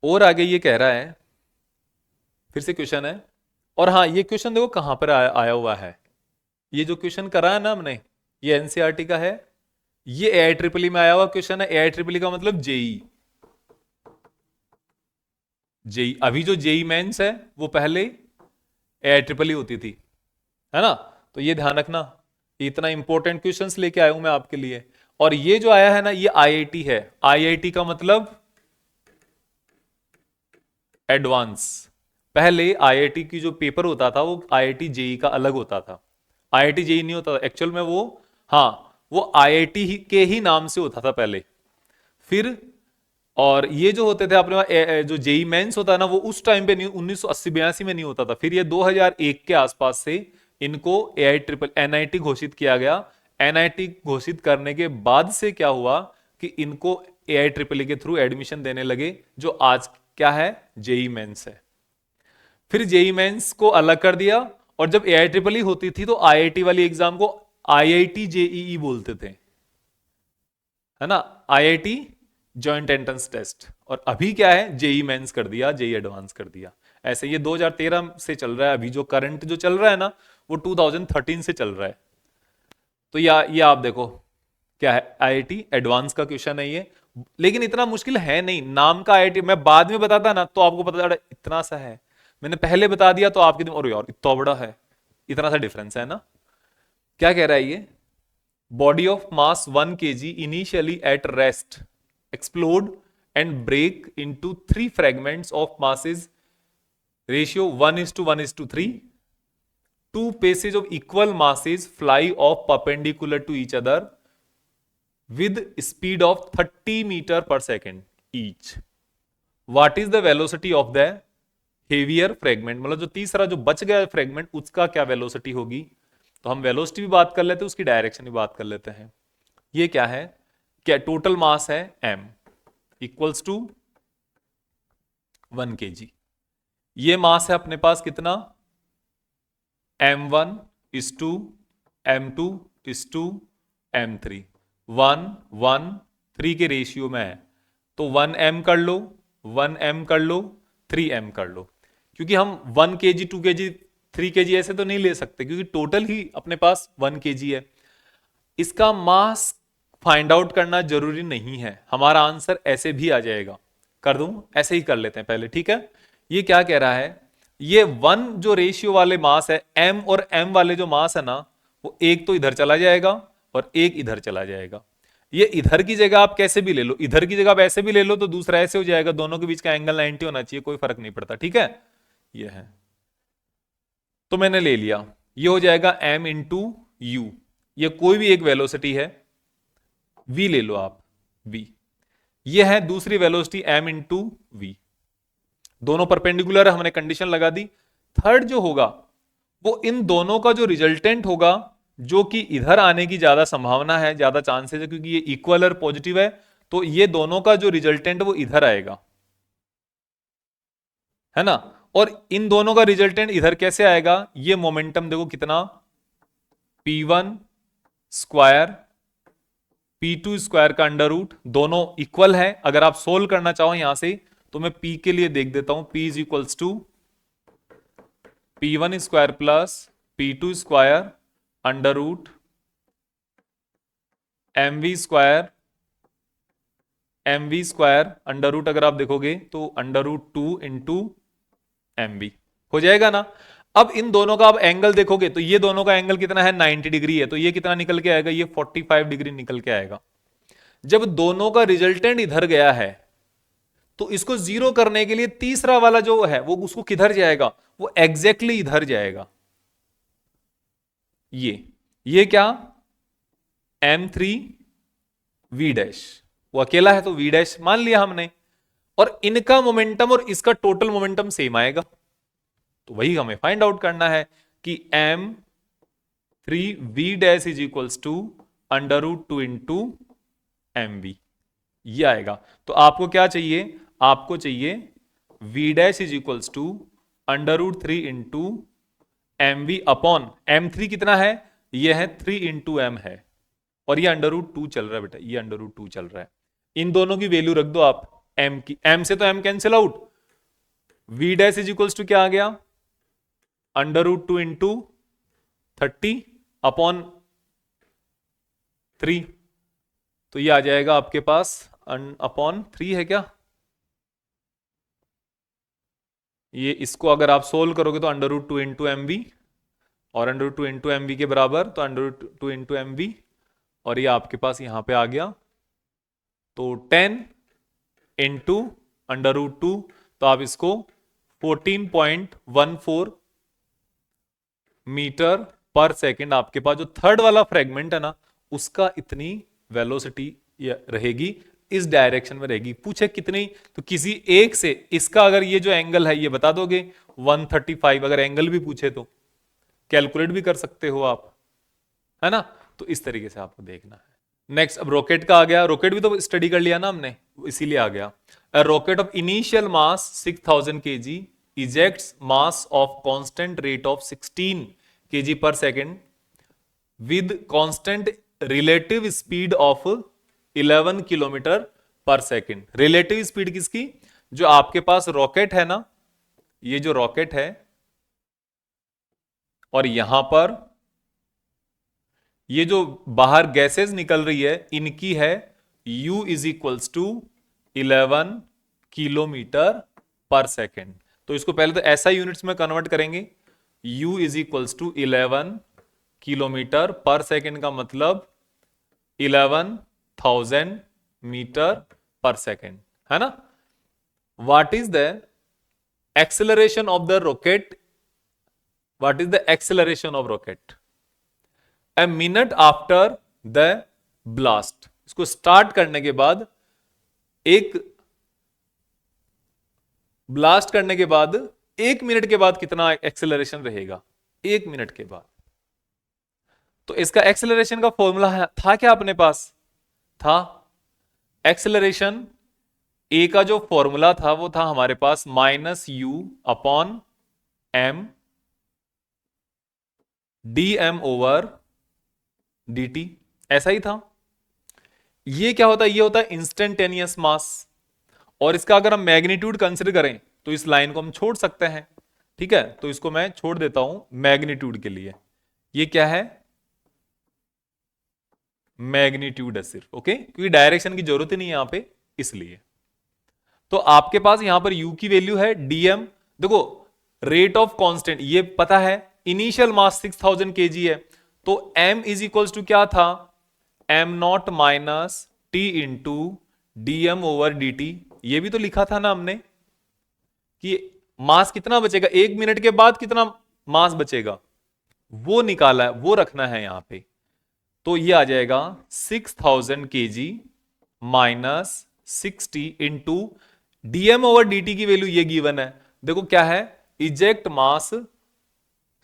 और आगे ये कह रहा है, फिर से क्वेश्चन है, और हाँ ये क्वेश्चन देखो कहां पर आया हुआ है। ये जो क्वेश्चन करा है ना हमने, ये एनसीईआरटी का है, ये AIEEE में आया हुआ क्वेश्चन है। AIEEE का मतलब जेई। जेई, अभी जो जेई मेंस है वो पहले AIEEE होती थी, है ना? तो ये ध्यान रखना, इतना इंपॉर्टेंट क्वेश्चंस लेके आया हूं मैं आपके लिए। और ये जो आया है ना, ये IIT है। IIT का मतलब एडवांस। पहले IIT की जो पेपर होता था वो IIT जेई का अलग होता था, IIT जेई नहीं होता था एक्चुअल में वो। हाँ, वो IIT के ही नाम से होता था पहले। फिर और ये जो होते थे अपने जो जेई मेंस होता है ना, वो उस टाइम पे नहीं, 1980-82 में नहीं होता था। फिर ये 2001 के आसपास से इनको NIT घोषित किया गया। NIT घोषित करने के बाद से क्या हुआ कि इनको AIEEE के थ्रू एडमिशन देने लगे, जो आज क्या है, जेई मेंस है। फिर जेई मेंस को अलग कर दिया, और जब AIEEE होती थी तो IIT वाली एग्जाम को IIT JEE बोलते थे, है ना? IIT joint entrance test. और अभी क्या है, जेई मेंस कर दिया, जेई एडवांस कर दिया। ऐसे ये 2013 से चल रहा है। अभी जो करंट जो चल रहा है ना, वो 2013 से चल रहा है। तो ये आप देखो क्या है, IIT एडवांस का क्वेश्चन है ये। लेकिन इतना मुश्किल है नहीं, नाम का IIT मैं बाद में बताता ना तो आपको पता चला इतना सा है, मैंने पहले बता दिया तो आपके और यार इतना बड़ा है, इतना सा डिफरेंस है ना। क्या कह रहा है ये, body of mass 1 kg initially at rest explode and break into 3 fragments of masses ratio 1:1:3. 2 pieces of equal masses fly off perpendicular to each other with speed of 30 meter per second each. What is the velocity of the heavier fragment? मतलब जो तीसरा जो बच गया fragment, उसका क्या velocity होगी? तो हम वेलोसिटी भी बात कर लेते हैं, उसकी डायरेक्शन भी बात कर लेते हैं। ये क्या है, क्या टोटल मास है m इक्वल्स टू 1 kg। ये मास है अपने पास कितना, m1 is to m2 is to m3, 1 1 3 के रेशियो में है। तो 1m कर लो, 1m कर लो, 3m कर लो, क्योंकि हम 1 kg 2 kg 3 kg ऐसे तो नहीं ले सकते, क्योंकि टोटल ही अपने पास 1 kg है। इसका मास फाइंड आउट करना जरूरी नहीं है, हमारा आंसर ऐसे भी आ जाएगा। कर दूं, ऐसे ही कर लेते हैं पहले, ठीक है? ये क्या कह रहा है, ये 1 जो रेशियो वाले मास है, m और m वाले जो मास है ना, वो एक तो इधर चला जाएगा और एक इधर चला जाएगा। ये इधर की जगह आप कैसे भी ले लो, इधर की जगह आप ऐसे भी ले लो तो दूसरा ऐसे हो जाएगा, दोनों के बीच का एंगल 90 होना चाहिए, कोई फर्क नहीं पड़ता, ठीक है? ये है, तो मैंने ले लिया, ये हो जाएगा m इंटू यू। ये कोई भी एक वेलोसिटी है, v ले लो आप, v। ये है दूसरी वेलोसिटी m इंटू वी। दोनों परपेंडिकुलर है, हमने कंडीशन लगा दी। थर्ड जो होगा वो इन दोनों का जो रिजल्टेंट होगा, जो कि इधर आने की ज्यादा संभावना है, ज्यादा चांसेस है, क्योंकि ये इक्वल और पॉजिटिव है, तो ये दोनों का जो रिजल्टेंट वो इधर आएगा, है ना? और इन दोनों का रिजल्टेंट इधर कैसे आएगा, ये मोमेंटम देखो कितना, P1 स्क्वायर P2 स्क्वायर का अंडर रूट, दोनों इक्वल है। अगर आप सोल्व करना चाहो यहां से तो मैं P के लिए देख देता हूं, P is equals to P1 square plus P2 square under root M V square under root, अगर आप देखोगे तो under root 2 into M V हो जाएगा ना। अब इन दोनों का आप एंगल देखोगे तो ये दोनों का एंगल कितना है, 90 डिग्री है, तो ये कितना निकल के आएगा, ये 45 डिग्री निकल के आएगा। जब दोनों का रिजल्टेंट इधर गया है तो इसको जीरो करने के लिए तीसरा वाला जो है वो उसको किधर जाएगा, वो एग्जैक्टली इधर जाएगा। ये क्या, M3 V डैश, वो अकेला है तो V डैश मान लिया हमने, और इनका मोमेंटम और इसका टोटल मोमेंटम सेम आएगा। तो वही हमें फाइंड आउट करना है कि 3v dash is equals to √2 into mv, ये आएगा। तो आपको क्या चाहिए, आपको चाहिए v dash is equals to √3 into mv upon m3 कितना है, ये है 3 इंटू m है, और ये √2 चल रहा है बेटा, ये √2 चल रहा है। इन दोनों की वैल्यू रख दो आप m की, m से तो m cancel out, v dash is equals to क्या आ गया, √2 इंटू 30 अपॉन 3, तो ये आ जाएगा आपके पास अपॉन 3 है क्या, ये इसको अगर आप सोल्व करोगे तो √2 इंटू mv, और √2 इंटू mv के बराबर तो √2 इंटू mv, और ये आपके पास यहां पे आ गया तो 10 इंटू √2, तो आप इसको 14.14 मीटर पर सेकेंड, आपके पास जो थर्ड वाला फ्रेगमेंट है ना उसका इतनी वेलोसिटी रहेगी, इस डायरेक्शन में रहेगी। पूछे कितनी, तो किसी एक से इसका अगर ये जो एंगल है ये बता दोगे 135, अगर एंगल भी पूछे तो कैलकुलेट भी कर सकते हो आप, है ना। तो इस तरीके से आपको देखना है। नेक्स्ट अब रॉकेट का आ गया, रॉकेट भी तो स्टडी कर लिया ना हमने, इसीलिए आ गया। A rocket of initial mass 6000 kg ejects mass of constant rate of 16 kg per second with constant relative speed of 11 kilometre per second. Relative speed किसकी, जो आपके पास रॉकेट है ना, ये जो रॉकेट है और यहां पर ये जो बाहर गैसेस निकल रही है इनकी है u is equals to 11 kilometre per second. तो इसको पहले तो ऐसा यूनिट्स में कन्वर्ट करेंगे, u is equals to 11 kilometre per second का मतलब 11,000 मीटर पर सेकेंड, है ना। What is the acceleration of the rocket, what is the acceleration of rocket a minute after the blast. इसको स्टार्ट करने के बाद, एक ब्लास्ट करने के बाद 1 मिनट के बाद कितना एक्सेलरेशन रहेगा, 1 मिनट के बाद। तो इसका एक्सेलरेशन का फॉर्मूला था क्या अपने पास, था एक्सेलरेशन ए का जो फॉर्मूला था वो था हमारे पास -u upon m dm over dt, ऐसा ही था। ये क्या होता है, ये होता है इंस्टेंटेनियस मास, और इसका अगर हम मैग्नीट्यूड कंसिडर करें तो इस लाइन को हम छोड़ सकते हैं, ठीक है। तो इसको मैं छोड़ देता हूं मैग्नीट्यूड के लिए, ये क्या है, मैग्नीट्यूड है सिर्फ, ओके, क्योंकि डायरेक्शन की जरूरत ही नहीं है यहां पे, इसलिए। तो आपके पास यहां पर u की वैल्यू है dm, देखो रेट ऑफ कांस्टेंट ये पता है, इनिशियल मास 6000 kg है, तो m इज इक्वल्स टू क्या था, m0 minus t into dm over dt, ये भी तो लिखा था ना हमने कि मास कितना बचेगा, 1 मिनट के बाद कितना मास बचेगा वो निकाला है, वो रखना है यहां पे। तो ये आ जाएगा 6000 kg minus 60 into DM over dt की वैल्यू ये गिवन है, देखो क्या है, eject mass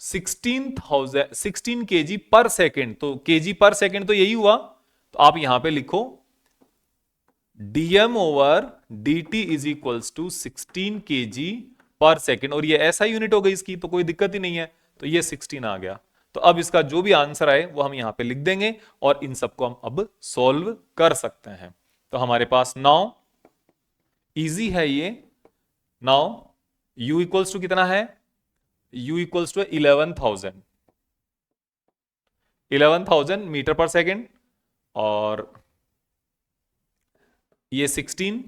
16 kg per second, तो kg पर सेकेंड तो यही हुआ, तो आप यहां पे लिखो dm over dt is equals to 16 kg per second, और ये ऐसा यूनिट हो गई इसकी, तो कोई दिक्कत ही नहीं है, तो ये 16 आ गया। तो अब इसका जो भी आंसर आए वो हम यहां पे लिख देंगे, और इन सबको हम अब सॉल्व कर सकते हैं। तो हमारे पास नाउ इजी है ये, नाउ u इक्वल्स टू कितना है, u equals to 11,000 metre per second, और ये 16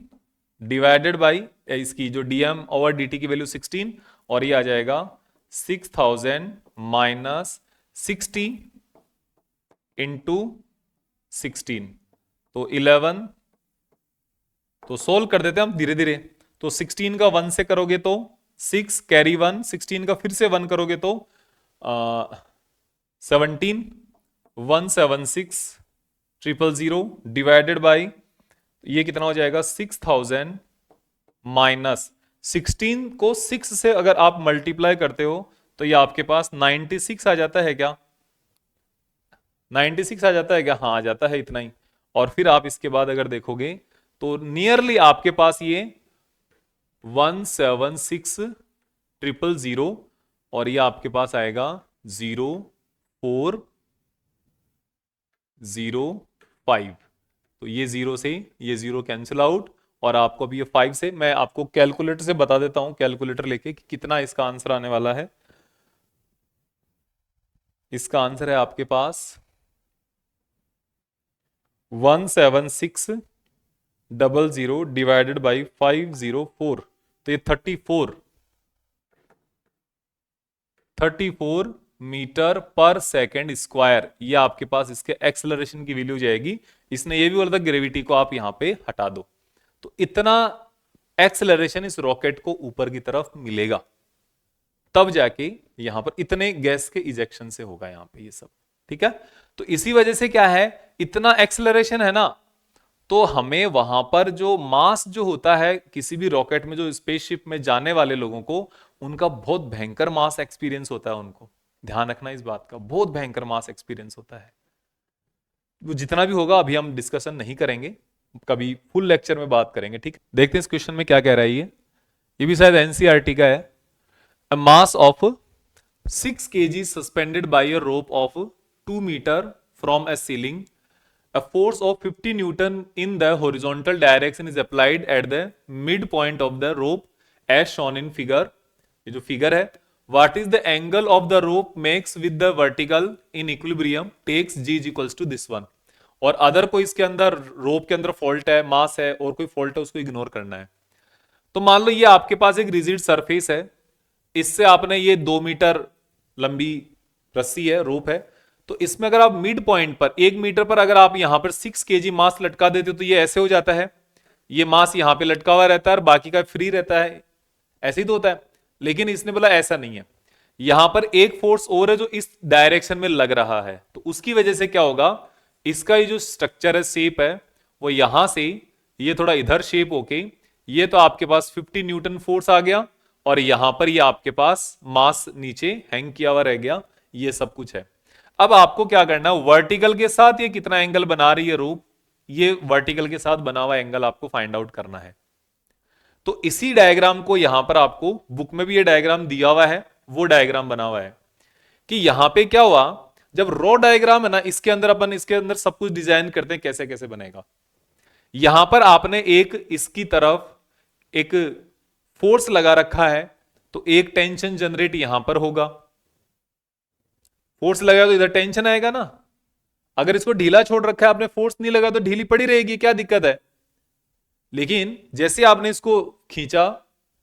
डिवाइडेड बाई इसकी जो dm ओवर dt की वैल्यू 16, और ये आ जाएगा 6000 माइनस 60 इंटू 16, तो 11, तो सोल्व कर देते हैं हम धीरे धीरे। तो 16 का 1 से करोगे तो 6 कैरी 1, 16 का फिर से 1 करोगे तो 17, 176,000 डिवाइडेड बाई ये कितना हो जाएगा 6000 माइनस 16 को 6 से अगर आप मल्टीप्लाई करते हो तो ये आपके पास 96 आ जाता है क्या, 96 आ जाता है क्या? हाँ आ जाता है, इतना ही। और फिर आप इसके बाद अगर देखोगे तो नियरली आपके पास ये 176,000 और ये आपके पास आएगा 0405। तो ये जीरो से ये जीरो कैंसिल आउट, और आपको अभी ये 5 से, मैं आपको कैलकुलेटर से बता देता हूं, कैलकुलेटर लेके कि कितना इसका आंसर आने वाला है। इसका आंसर है आपके पास 176,000 डिवाइडेड बाई 504, तो ये 34 मीटर पर सेकेंड स्क्वायर, ये आपके पास इसके एक्सेलरेशन की वैल्यू जाएगी। इसने ये भी बोला था ग्रेविटी को आप यहां पे हटा दो, तो इतना एक्सेलरेशन इस रॉकेट को ऊपर की तरफ मिलेगा, तब जाके यहां पर इतने गैस के इजेक्शन से होगा यहां पे ये सब। ठीक है, तो इसी वजह से क्या है, इतना एक्सेलरेशन है ना, तो हमें वहां पर जो मास जो होता है किसी भी रॉकेट में, जो स्पेसशिप में जाने वाले लोगों को, उनका बहुत भयंकर मास एक्सपीरियंस होता है। उनको ध्यान रखना इस बात का, बहुत भयंकर मास एक्सपीरियंस होता है। वो जितना भी होगा अभी हम डिस्कशन नहीं करेंगे, कभी फुल लेक्चर में बात करेंगे। ठीक, देखते हैं इस क्वेश्चन में क्या कह रहा है ये भी शायद एनसीईआरटी का है। A mass of 6 kg suspended by a rope of 2 meter from a ceiling. A force of 50 Newton in the horizontal direction is applied at the midpoint of the rope as shown in figure. ये जो figure है, what is the angle of the rope makes with the vertical in equilibrium takes g is equals to this one. और other कोई इसके अंदर रोप के अंदर fault है, मास है और कोई फॉल्ट है, उसको इग्नोर करना है। तो मान लो ये आपके पास एक रिजिड सरफेस है, इससे आपने ये 2 मीटर लंबी रस्सी है, रोप है, तो इसमें अगर आप मिड पॉइंट पर 1 मीटर पर अगर आप यहां पर 6 केजी मास लटका देते हो तो ये ऐसे हो जाता है, ये मास यहां पे लटका हुआ रहता है और बाकी का फ्री रहता है, ऐसे ही तो होता है। लेकिन इसने बोला ऐसा नहीं है, यहां पर एक फोर्स और है जो इस डायरेक्शन में लग रहा है, तो उसकी वजह से क्या होगा, इसका ये जो स्ट्रक्चर है, शेप है, वो यहां से ये थोड़ा इधर शेप होके ये तो आपके पास 50 न्यूटन फोर्स आ गया, और यहां पर ये आपके पास मास नीचे हैंग किया हुआ रह गया, ये सब कुछ है। अब आपको क्या करना है, वर्टिकल के साथ ये कितना एंगल बना रही है रोप, ये वर्टिकल के साथ बना हुआ एंगल आपको फाइंड आउट करना है। तो इसी डायग्राम को यहां पर आपको बुक में भी ये डायग्राम दिया हुआ है, वो डायग्राम बना हुआ है कि यहां पे क्या हुआ, जब रो डायग्राम है ना, इसके अंदर अपन इसके अंदर सब कुछ डिजाइन करते हैं कैसे कैसे बनेगा। यहां पर आपने एक इसकी तरफ एक फोर्स लगा रखा है, तो एक टेंशन जनरेट यहां पर होगा, फोर्स लगा तो इधर टेंशन आएगा ना। अगर इसको ढीला छोड़ रखा है आपने, फोर्स नहीं लगा तो ढीली पड़ी रहेगी, क्या दिक्कत है। लेकिन जैसे आपने इसको खींचा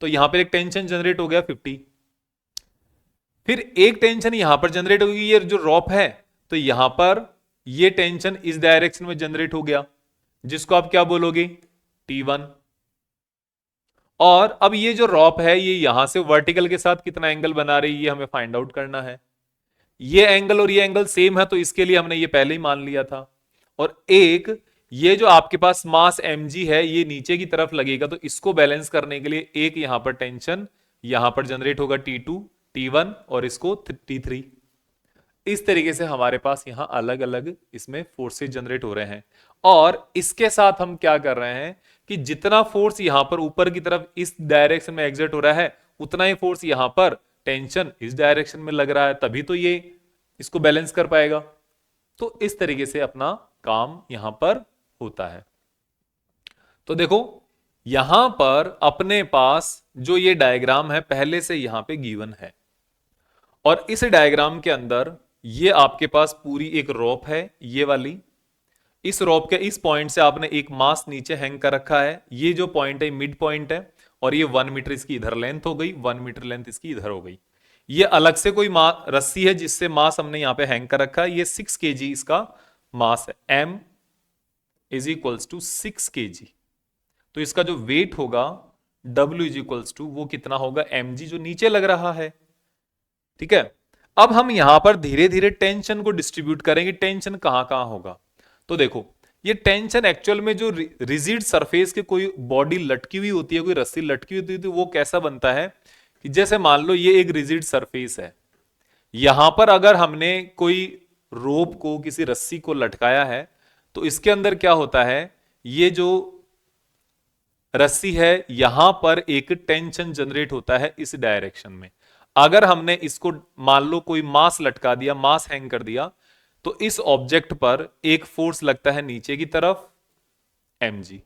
तो यहां पर एक टेंशन जनरेट हो गया 50, फिर एक टेंशन यहां पर जनरेट होगी, ये जो रॉप है, तो यहां पर ये टेंशन इस डायरेक्शन में जनरेट हो गया, जिसको आप क्या बोलोगे, T1। और अब ये जो रॉप है ये यहां से वर्टिकल के साथ कितना एंगल बना रही है, ये हमें फाइंड आउट करना है। ये एंगल और ये एंगल सेम है, तो इसके लिए हमने ये पहले ही मान लिया था। और एक ये जो आपके पास मास mg है, ये नीचे की तरफ लगेगा, तो इसको बैलेंस करने के लिए एक यहां पर टेंशन यहां पर जनरेट होगा T2, T1 और इसको T3। इस तरीके से हमारे पास यहां अलग अलग इसमें फोर्सेस जनरेट हो रहे हैं। और इसके साथ हम क्या कर रहे हैं कि जितना फोर्स यहां पर ऊपर की तरफ इस डायरेक्शन में एग्जर्ट हो रहा है, उतना ही फोर्स यहां पर टेंशन इस डायरेक्शन में लग रहा है, तभी तो ये इसको बैलेंस कर पाएगा। तो इस तरीके से अपना काम यहां पर होता है। तो देखो यहां पर अपने पास जो ये डायग्राम है पहले से यहां पे गिवन है, और इस डायग्राम के अंदर ये आपके पास पूरी एक रॉप है, ये वाली। इस रॉप के इस पॉइंट से आपने एक मास नीचे हैंग कर रखा है, ये जो पॉइंट है मिड पॉइंट है, और ये 1 मीटर इसकी इधर लेंथ हो गई, 1 मीटर लेंथ इसकी इधर हो गई। ये अलग से कोई रस्सी है जिससे मास हमने यहां पे हैंग कर रखा है, ये 6 kg इसका मास है, m is equals to 6 kg। तो इसका जो वेट होगा W इज इक्वल्स टू वो कितना होगा, mg जो नीचे लग रहा है। ठीक है, अब हम यहां पर धीरे धीरे टेंशन को डिस्ट्रीब्यूट करेंगे, टेंशन कहां कहां होगा। तो देखो ये टेंशन एक्चुअल में जो रिजिड सरफेस के कोई बॉडी लटकी हुई होती है, कोई रस्सी लटकी हुई होती है, तो वो कैसा बनता है कि जैसे मान लो ये एक रिजिड सरफेस है, यहां पर अगर हमने कोई रोप को, किसी रस्सी को लटकाया है, तो इसके अंदर क्या होता है, ये जो रस्सी है यहां पर एक टेंशन जनरेट होता है इस डायरेक्शन में। अगर हमने इसको मान लो कोई मास लटका दिया, मास हैंग कर दिया, तो इस ऑब्जेक्ट पर एक फोर्स लगता है नीचे की तरफ mg।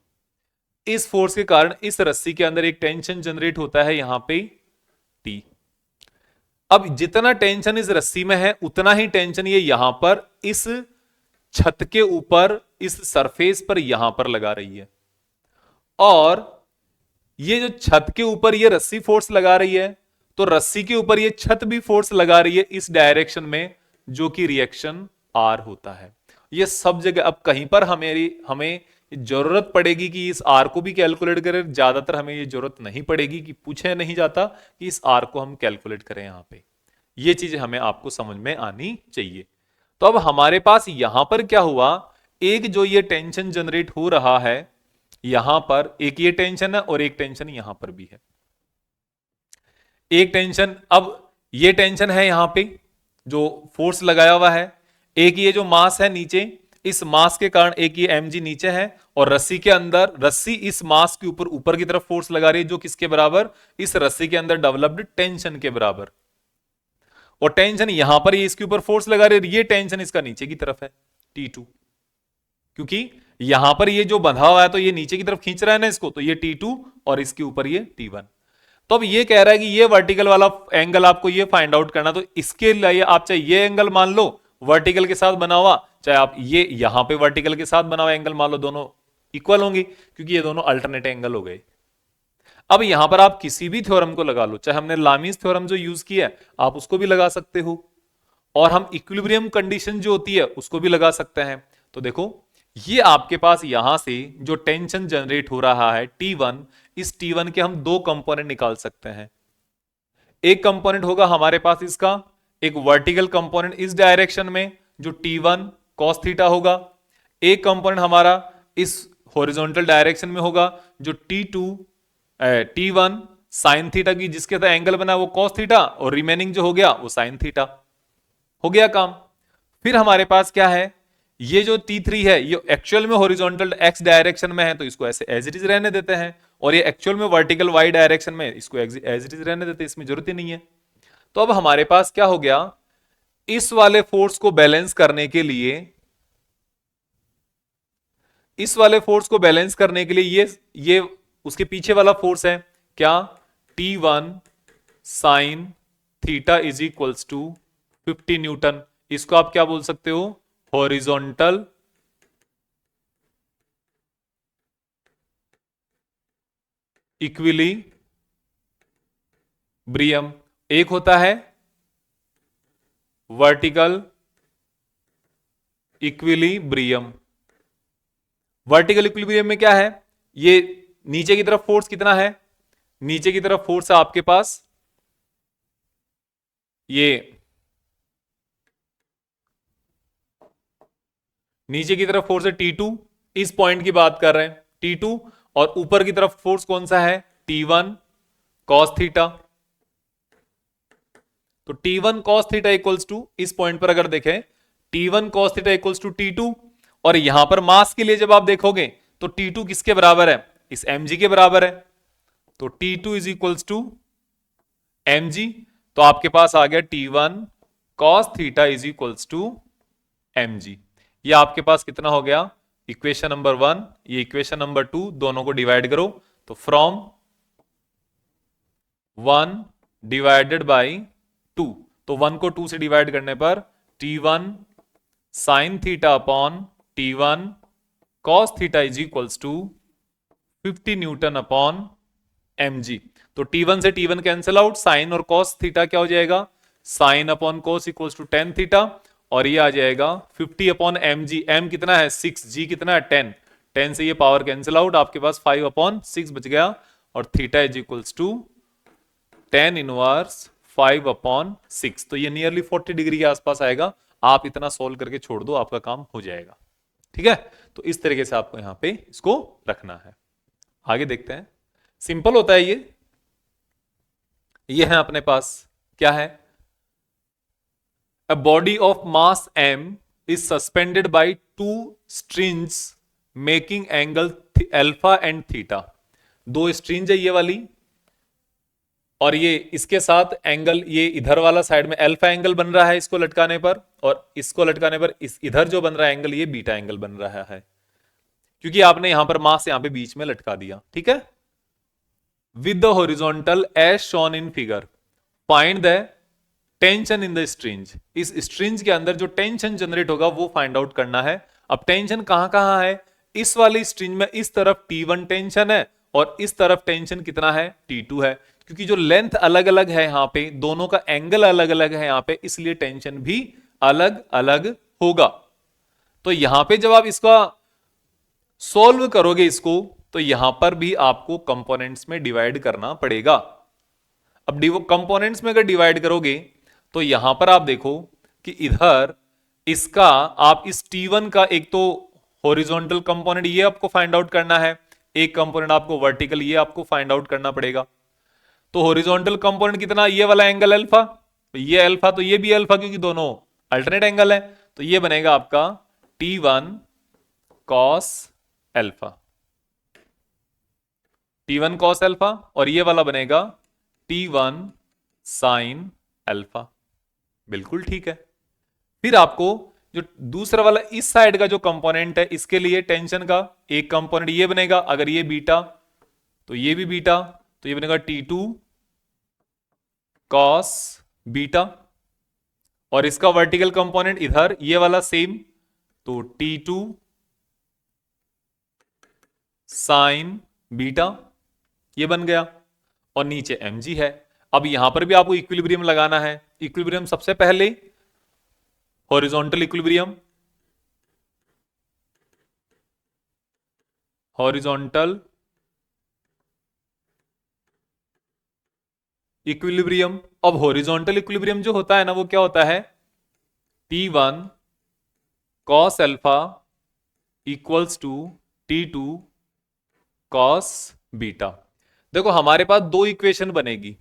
इस फोर्स के कारण इस रस्सी के अंदर एक टेंशन जनरेट होता है यहां पे T। अब जितना टेंशन इस रस्सी में है उतना ही टेंशन ये यहां पर इस छत के ऊपर, इस सरफेस पर यहां पर लगा रही है। और ये जो छत के ऊपर ये रस्सी फोर्स लगा रही है, तो रस्सी के ऊपर ये छत भी फोर्स लगा रही है इस डायरेक्शन में, जो कि रिएक्शन R होता है। ये सब जगह, अब कहीं पर हमें जरूरत पड़ेगी कि इस R को भी कैलकुलेट करें, ज्यादातर हमें ये जरूरत नहीं पड़ेगी, कि पूछे नहीं जाता कि इस R को हम कैलकुलेट करें यहां पे। ये चीजें हमें आपको समझ में आनी चाहिए। तो अब हमारे पास यहां पर क्या हुआ, एक जो ये टेंशन जनरेट हो रहा है यहां पर, एक ये टेंशन है और एक टेंशन यहां पर भी है। एक टेंशन, अब ये टेंशन है यहां पे जो फोर्स लगाया हुआ है, एक ये जो मास है नीचे, इस मास के कारण एक ये mg नीचे है, और रस्सी के अंदर, रस्सी इस मास के ऊपर ऊपर की तरफ फोर्स लगा रही है, जो किसके बराबर, इस रस्सी के अंदर डेवलप्ड टेंशन के बराबर। और टेंशन यहां पर ये इसके ऊपर फोर्स लगा रही है, ये टेंशन इसका नीचे की तरफ है T2, क्योंकि यहां पर ये जो बंधा हुआ है तो ये नीचे की तरफ खींच रहा है ना इसको, तो ये T2 और इसके ऊपर ये T1। तो अब ये कह रहा है कि ये वर्टिकल वाला एंगल आपको ये फाइंड आउट करना, तो इसके लिए आप चाहे ये एंगल मान लो वर्टिकल के साथ बना हुआ, चाहे आप ये यहां पे वर्टिकल के साथ बना हुआ एंगल मान लो, दोनों इक्वल होंगे क्योंकि ये दोनों अल्टरनेट एंगल हो गए। अब यहां पर आप किसी भी थ्योरम को लगा लो, चाहे हमने लामीज थ्योरम जो यूज किया है आप उसको भी लगा सकते हो, और हम इक्विलिब्रियम कंडीशन जो होती है उसको भी लगा सकते हैं। तो देखो ये आपके पास यहां से जो टेंशन जनरेट हो रहा है T1, इस T1 के हम दो कंपोनेंट निकाल सकते हैं। एक कंपोनेंट होगा हमारे पास इसका एक वर्टिकल कंपोनेंट इस डायरेक्शन में जो T1 cos थीटा होगा, एक कंपोनेंट हमारा इस हॉरिजॉन्टल डायरेक्शन में होगा जो T1 साइन थीटा की, जिसके साथ एंगल बना वो cos थीटा, और रिमेनिंग जो हो गया वो साइन थीटा। हो गया काम। फिर हमारे पास क्या है, ये जो T3 है ये एक्चुअल में हॉरिजॉन्टल x डायरेक्शन में है, तो इसको ऐसे एज इट इज रहने देते हैं, और ये एक्चुअल में वर्टिकल y डायरेक्शन में, इसको एज इट इज रहने देते हैं, इसमें जरूरत ही नहीं है। तो अब हमारे पास क्या हो गया, इस वाले फोर्स को बैलेंस करने के लिए, इस वाले फोर्स को बैलेंस करने के लिए ये उसके पीछे वाला फोर्स है क्या, T1 sine theta is equals to 50 newton. इसको आप क्या बोल सकते हो, हॉरिजॉन्टल इक्विलिब्रियम। एक होता है वर्टिकल इक्विलिब्रियम। वर्टिकल इक्विलिब्रियम में क्या है, ये नीचे की तरफ फोर्स कितना है, नीचे की तरफ फोर्स है आपके पास ये, नीचे की तरफ फोर्स है T2, इस पॉइंट की बात कर रहे हैं T2, और ऊपर की तरफ फोर्स कौन सा है, T1 cos थीटा। तो T1 cos theta equals to, इस पॉइंट पर अगर देखें T1 cos theta equals to T2, और यहां पर मास के लिए जब आप देखोगे तो T2 किसके बराबर है, इस mg के बराबर है, तो T2 is equals to mg। तो आपके पास आ गया T1 cos theta is equals to mg। ये आपके पास कितना हो गया, इक्वेशन नंबर 1, ये इक्वेशन नंबर 2, दोनों को डिवाइड करो तो फ्रॉम 1 डिवाइडेड बाई 2, तो 1 को 2 से डिवाइड करने पर T1 sine theta upon T1 cos theta is equals to 50 newton upon mg। तो T1 से T1 कैंसिल आउट, साइन और cos थीटा क्या हो जाएगा, sine upon cos equals to tan theta, और ये आ जाएगा 50 अपॉन mg, m कितना है 6, g कितना है 10, 10 से ये पावर कैंसिल आउट, आपके पास 5 अपॉन 6 बच गया, और theta is equals to tan inverse 5 upon 6। तो ये नियरली 40 डिग्री के आसपास आएगा। आप इतना सोल्व करके छोड़ दो, आपका काम हो जाएगा। ठीक है, तो इस तरीके से आपको यहां पे इसको रखना है। आगे देखते हैं, सिंपल होता है ये है अपने पास क्या है, A body of mass m is suspended by two strings making angle alpha and theta. दो स्ट्रिंज है ये वाली, और ये इसके साथ एंगल, ये इधर वाला साइड में अल्फा एंगल बन रहा है इसको लटकाने पर, और इसको लटकाने पर इस इधर जो बन रहा है एंगल, ये बीटा एंगल बन रहा है, क्योंकि आपने यहां पर मास यहां पे बीच में लटका दिया। ठीक है। With the horizontal as shown in figure, find the tension in the strings. इस स्ट्रिंज के अंदर जो टेंशन जनरेट होगा वो फाइंड आउट करना है। अब टेंशन कहां कहां है? इस वाली स्ट्रिंज में इस तरफ T1 टेंशन है और इस तरफ टेंशन कितना है? T2 है। क्योंकि जो लेंथ अलग अलग है यहां पे, दोनों का एंगल अलग अलग है यहां पे, इसलिए टेंशन भी अलग अलग होगा। तो यहां पे जब आप इसका सॉल्व करोगे इसको, तो यहां पर भी आपको कंपोनेंट्स में डिवाइड करना पड़ेगा। अब कंपोनेंट्स में अगर डिवाइड करोगे तो यहां पर आप देखो कि इधर इसका, आप इस T1 का एक तो हॉरिजॉन्टल कंपोनेंट ये आपको फाइंड आउट करना है, एक कंपोनेंट आपको वर्टिकल ये आपको फाइंड आउट करना पड़ेगा। तो हॉरिजॉन्टल कंपोनेंट कितना? ये वाला एंगल अल्फा, तो ये अल्फा, तो ये भी अल्फा, क्योंकि दोनों अल्टरनेट एंगल है। तो ये बनेगा आपका T1 cos alpha, T1 cos alpha, और ये वाला बनेगा T1 sin अल्फा। बिल्कुल ठीक है। फिर आपको जो दूसरा वाला इस साइड का जो कंपोनेंट है, इसके लिए टेंशन का एक कंपोनेंट ये बनेगा, अगर ये बीटा तो ये भी बीटा, तो ये बनेगा T2 cos बीटा, और इसका वर्टिकल कंपोनेंट इधर ये वाला सेम, तो T2 sin बीटा, ये बन गया, और नीचे mg है। अब यहां पर भी आपको इक्विलिब्रियम लगाना है। इक्विलिब्रियम सबसे पहले हॉरिजॉन्टल इक्विलिब्रियम, हॉरिजॉन्टल इक्विलिब्रियम। अब हॉरिजॉन्टल इक्विलिब्रियम जो होता है ना, वो क्या होता है? T1 cos alpha equals to T2 cos beta. देखो हमारे पास दो इक्वेशन बनेगी,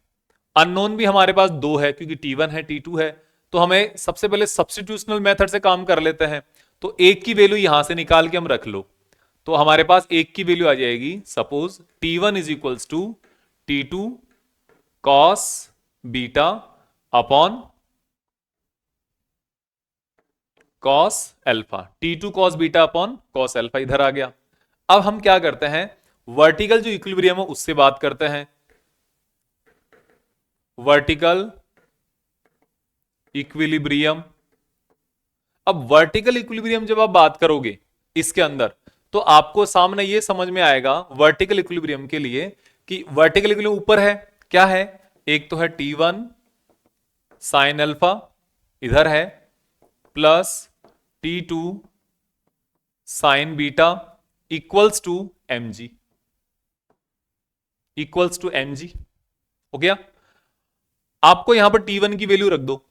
अननोन भी हमारे पास दो है, क्योंकि T1 है T2 है, तो हमें सबसे पहले सब्स्टिट्यूशनल मेथड से काम कर लेते हैं। तो एक की वैल्यू यहां से निकाल के हम रख लो, तो हमारे पास एक की वैल्यू आ जाएगी, suppose T1 is equals to T2 cos beta upon cos alpha, T2 cos beta upon cos alpha इधर आ गया। अब हम क्या करते हैं, वर्टिकल जो इक्विलिब्रियम है उससे बात करते हैं। Vertical equilibrium. अब वर्टिकल इक्विलिब्रियम जब आप बात करोगे इसके अंदर, तो आपको सामने ये समझ में आएगा वर्टिकल इक्विलिब्रियम के लिए कि वर्टिकल इक्विलिब्रियम ऊपर है, क्या है? एक तो है T1 sin अल्फा इधर है, plus T2 sin beta equals to mg, equals to mg। हो गया। आपको यहां पर T1 की वैल्यू रख दो,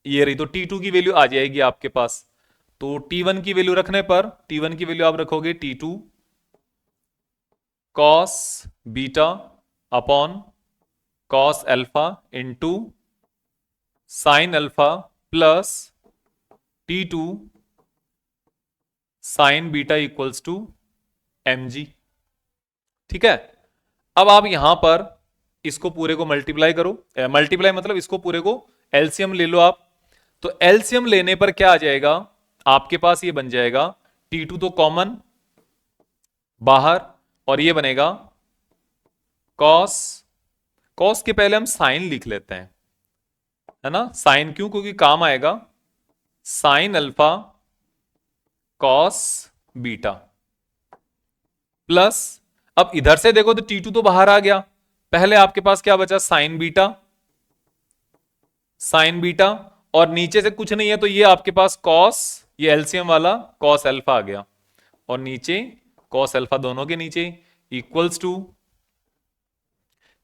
ये रही, तो T2 की वैल्यू आ जाएगी आपके पास। तो T1 की वैल्यू रखने पर, T1 की वैल्यू आप रखोगे T2 cos beta upon cos alpha into sine alpha plus T2 sine beta equals to mg। ठीक है। अब आप यहां पर इसको पूरे को मल्टीप्लाई करो, मल्टीप्लाई मतलब इसको पूरे को एलसीएम ले लो आप। तो एलसीएम लेने पर क्या आ जाएगा आपके पास? ये बन जाएगा T2 तो कॉमन बाहर, और ये बनेगा cos, cos के पहले हम साइन लिख लेते हैं, है ना? साइन क्यों? क्योंकि काम आएगा sine alpha cos beta, plus अब इधर से देखो तो T2 तो बाहर आ गया, पहले आपके पास क्या बचा? साइन बीटा, साइन बीटा, और नीचे से कुछ नहीं है तो ये आपके पास cos, ये एलसीएम वाला cos अल्फा आ गया, और नीचे cos अल्फा दोनों के नीचे इक्वल्स टू,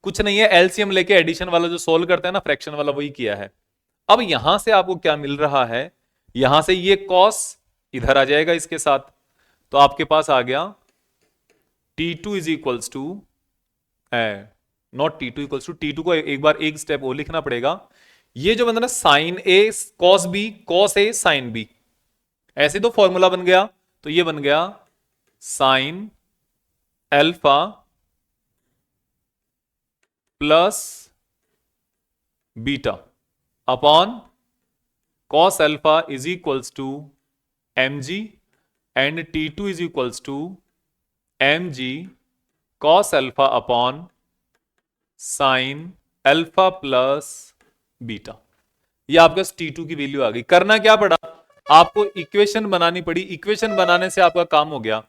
कुछ नहीं है, एलसीएम लेके एडिशन वाला जो सोल्व करते हैं ना, फ्रैक्शन वाला, वही किया है। अब यहां से आपको क्या मिल रहा है? यहां से ये cos इधर आ जाएगा इसके साथ, तो आपके पास आ गया T2 is equals to, not T2 equals to, T2 को एक बार एक स्टेप और लिखना पड़ेगा, ये जो बना ना sine A cos B, cos A sine B, ऐसे तो फॉर्मूला बन गया। तो ये बन गया sine alpha plus beta upon cos alpha is equals to mg and T2 is equals to mg cos alpha upon sine alpha plus beta. ये आपका T2 की वैल्यू आ गई। करना क्या पड़ा, आपको इक्वेशन बनानी पड़ी। इक्वेशन बनाने से आपका काम हो गया।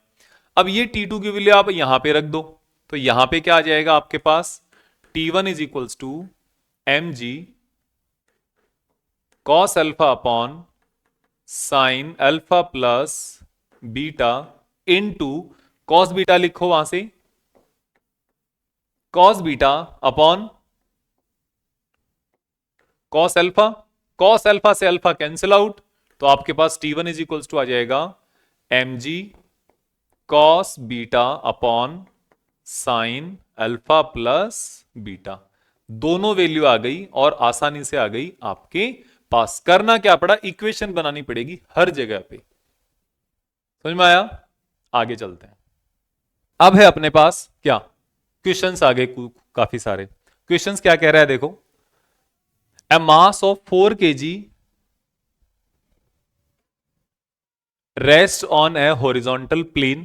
अब ये T2 की वैल्यू आप यहां पे रख दो, तो यहां पे क्या आ जाएगा आपके पास, T1 is equals to mg cos alpha upon sine alpha plus beta into cos beta, लिखो वहां से cos beta upon cos alpha. Cos alpha से अल्फा कैंसिल आउट, तो आपके पास T1 इज इक्वल्स टू आ जाएगा mg cos beta upon sine alpha plus beta. दोनों वैल्यू आ गई और आसानी से आ गई आपके पास। करना क्या पड़ा, इक्वेशन बनानी पड़ेगी हर जगह पे। समझ में आया? आगे चलते हैं। अब है अपने पास क्या क्वेश्चंस आगे काफी सारे क्वेश्चंस। क्या कह रहा है देखो, a mass of 4 kg rests on a horizontal plane.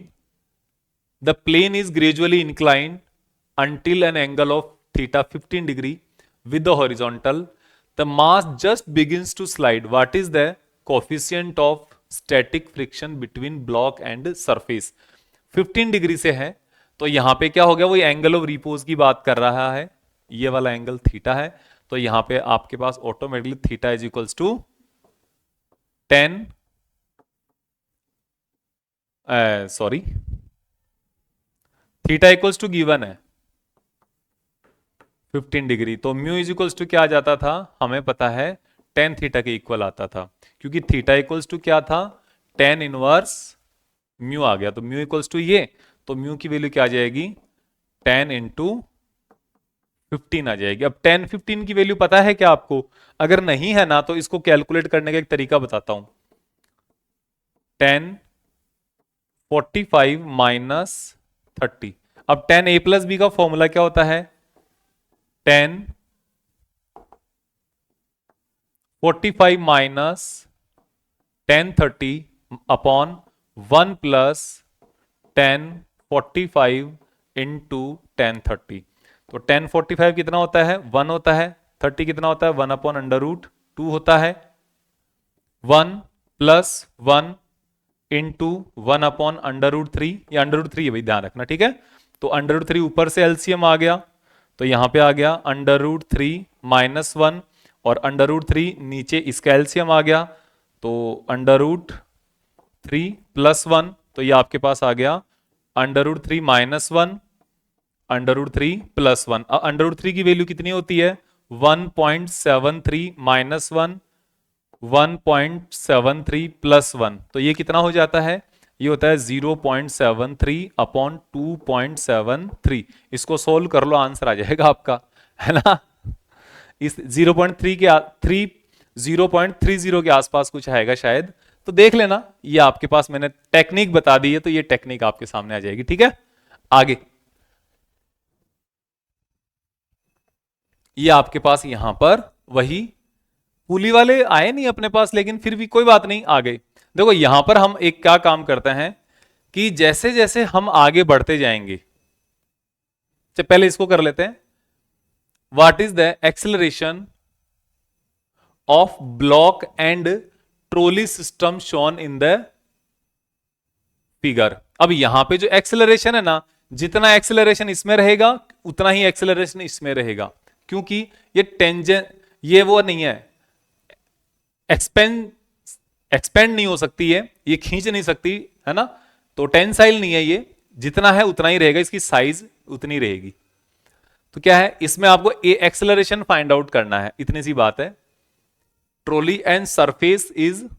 The plane is gradually inclined until an angle of theta 15 degree with the horizontal. The mass just begins to slide. What is the coefficient of static friction between block and surface? 15 degree से है, तो यहां पे क्या हो गया, वो angle of repose की बात कर रहा है। ये वाला एंगल थीटा है, तो यहां पे आपके पास automatically theta is equals to 10 sorry theta equals to given है 15 डिग्री, तो म्यू इज इक्वल्स टू क्या आ जाता था, हमें पता है tan थीटा के इक्वल आता था, क्योंकि थीटा इक्वल्स टू क्या था, tan इनवर्स म्यू आ गया। तो म्यू इक्वल्स टू ये, तो म्यू की वैल्यू क्या आ जाएगी, 10 इंटू 15 आ जाएगी। अब 10 15 की वैल्यू पता है क्या आपको? अगर नहीं है ना, तो इसको कैलकुलेट करने का एक तरीका बताता हूं। 10 45 माइनस 30। अब 10 a प्लस बी का फॉर्मूला क्या होता है, 10 45 माइनस 10 30 अपॉन 1 प्लस 10 45 इंटू 10 30। तो 10 45 कितना होता है, 1 होता है, 30 कितना होता है, 1 अपॉन अंडर रूट 2 होता है, 1 plus 1 into 1 upon under root 3, या अंडर रूट 3 है भाई, ध्यान रखना, ठीक है। तो अंडर रूट 3 ऊपर से एलसीएम आ गया, तो यहां पे आ गया अंडर रूट 3 माइनस 1, और अंडर रूट 3 नीचे इसका एलसीएम आ गया, तो अंडर रूट 3 प्लस 1, तो ये आपके पास आ गया under root 3 minus 1 under root 3 plus 1। Under root 3 की वैल्यू कितनी होती है, 1.73 माइनस 1 1.73 प्लस 1, तो ये कितना हो जाता है, ये होता है 0.73 अपॉन 2.73। इसको सोल्व कर लो, आंसर आ जाएगा आपका, है ना। इस 0.3 के 0.30 के आसपास कुछ आएगा शायद, तो देख लेना। ये आपके पास मैंने टेक्निक बता दी है, तो ये टेक्निक आपके सामने आ जाएगी, ठीक है। आगे ये आपके पास यहां पर वही पुली वाले आए नहीं अपने पास, लेकिन फिर भी कोई बात नहीं, आ गए। देखो यहां पर हम एक क्या काम करते हैं कि जैसे जैसे हम आगे बढ़ते जाएंगे, पहले इसको कर लेते हैं। What is the acceleration of block and trolley system shown in the figure. अब यहां पे जो एक्सेलरेशन है ना, जितना एक्सेलरेशन इसमें रहेगा उतना ही एक्सेलरेशन इसमें रहेगा, क्योंकि ये टेंजेंट, ये वो नहीं है, एक्सपेंड नहीं हो सकती है, ये खींच नहीं सकती है ना, तो टेंसाइल नहीं है, ये जितना है उतना ही रहेगा, इसकी साइज उतनी रहेगी। तो क्या है इसमें, आपको एक्सेलरेशन फाइंड आउट करना है, इतनी सी बात है। Trolley and surface is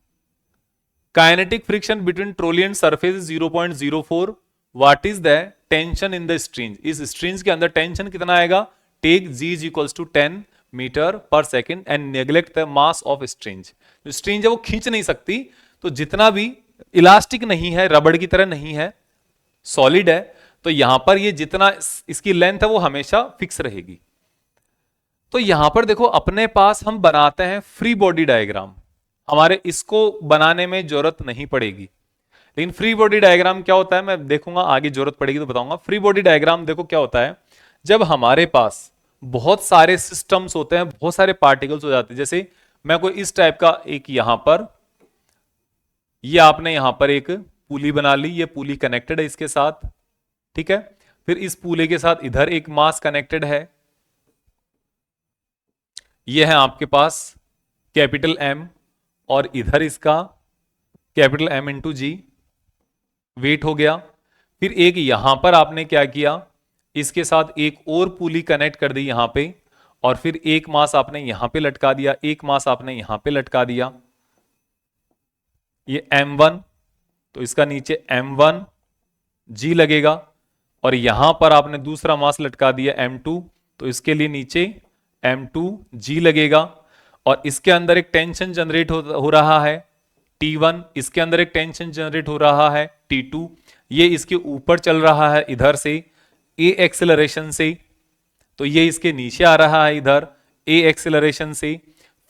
kinetic friction between trolley and surface is 0.04। What is the tension in the strings, इस स्ट्रिंज के अंदर टेंशन कितना आएगा, take G is equals to 10 metre per second and neglect the mass of strings. जो strings है वो खींच नहीं सकती, तो जितना भी इलास्टिक नहीं है, रबड़ की तरह नहीं है, सॉलिड है, तो यहां पर ये जितना इसकी लेंथ है वो हमेशा फिक्स रहेगी। तो यहां पर देखो अपने पास हम बनाते हैं फ्री बॉडी डायग्राम, हमारे इसको बनाने में जरूरत नहीं पड़ेगी। लेकिन फ्री बॉडी डायग्राम क्या होता है मैं देखूंगा, आगे जरूरत पड़ेगी तो बताऊंगा। फ्री बॉडी डायग्राम देखो क्या होता है, जब हमारे पास बहुत सारे सिस्टम्स होते हैं, बहुत सारे पार्टिकल्स हो जाते हैं, जैसे मैं कोई इस टाइप का एक यहां पर, ये आपने यहां पर एक पुली बना ली, ये पुली कनेक्टेड है इसके साथ, ठीक है। फिर इस पुली के साथ इधर एक मास कनेक्टेड है, ये है आपके पास कैपिटल एम, और इधर इसका कैपिटल एम इंटू जी वेट हो गया। फिर एक यहां पर आपने क्या किया, इसके साथ एक और पुली कनेक्ट कर दी यहां पे, और फिर एक मास आपने यहां पे लटका दिया, एक मास आपने यहां पे लटका दिया, ये M1, तो इसका नीचे M1 G लगेगा, और यहां पर आपने दूसरा मास लटका दिया M2, तो इसके लिए नीचे M2 G लगेगा, और इसके अंदर एक टेंशन जनरेट हो रहा है T1, इसके अंदर एक टेंशन जनरेट हो रहा है T2, ये इसके ऊपर चल रहा है इधर से A एक्सेलरेशन से, तो ये इसके नीचे आ रहा है इधर A एक्सेलरेशन से।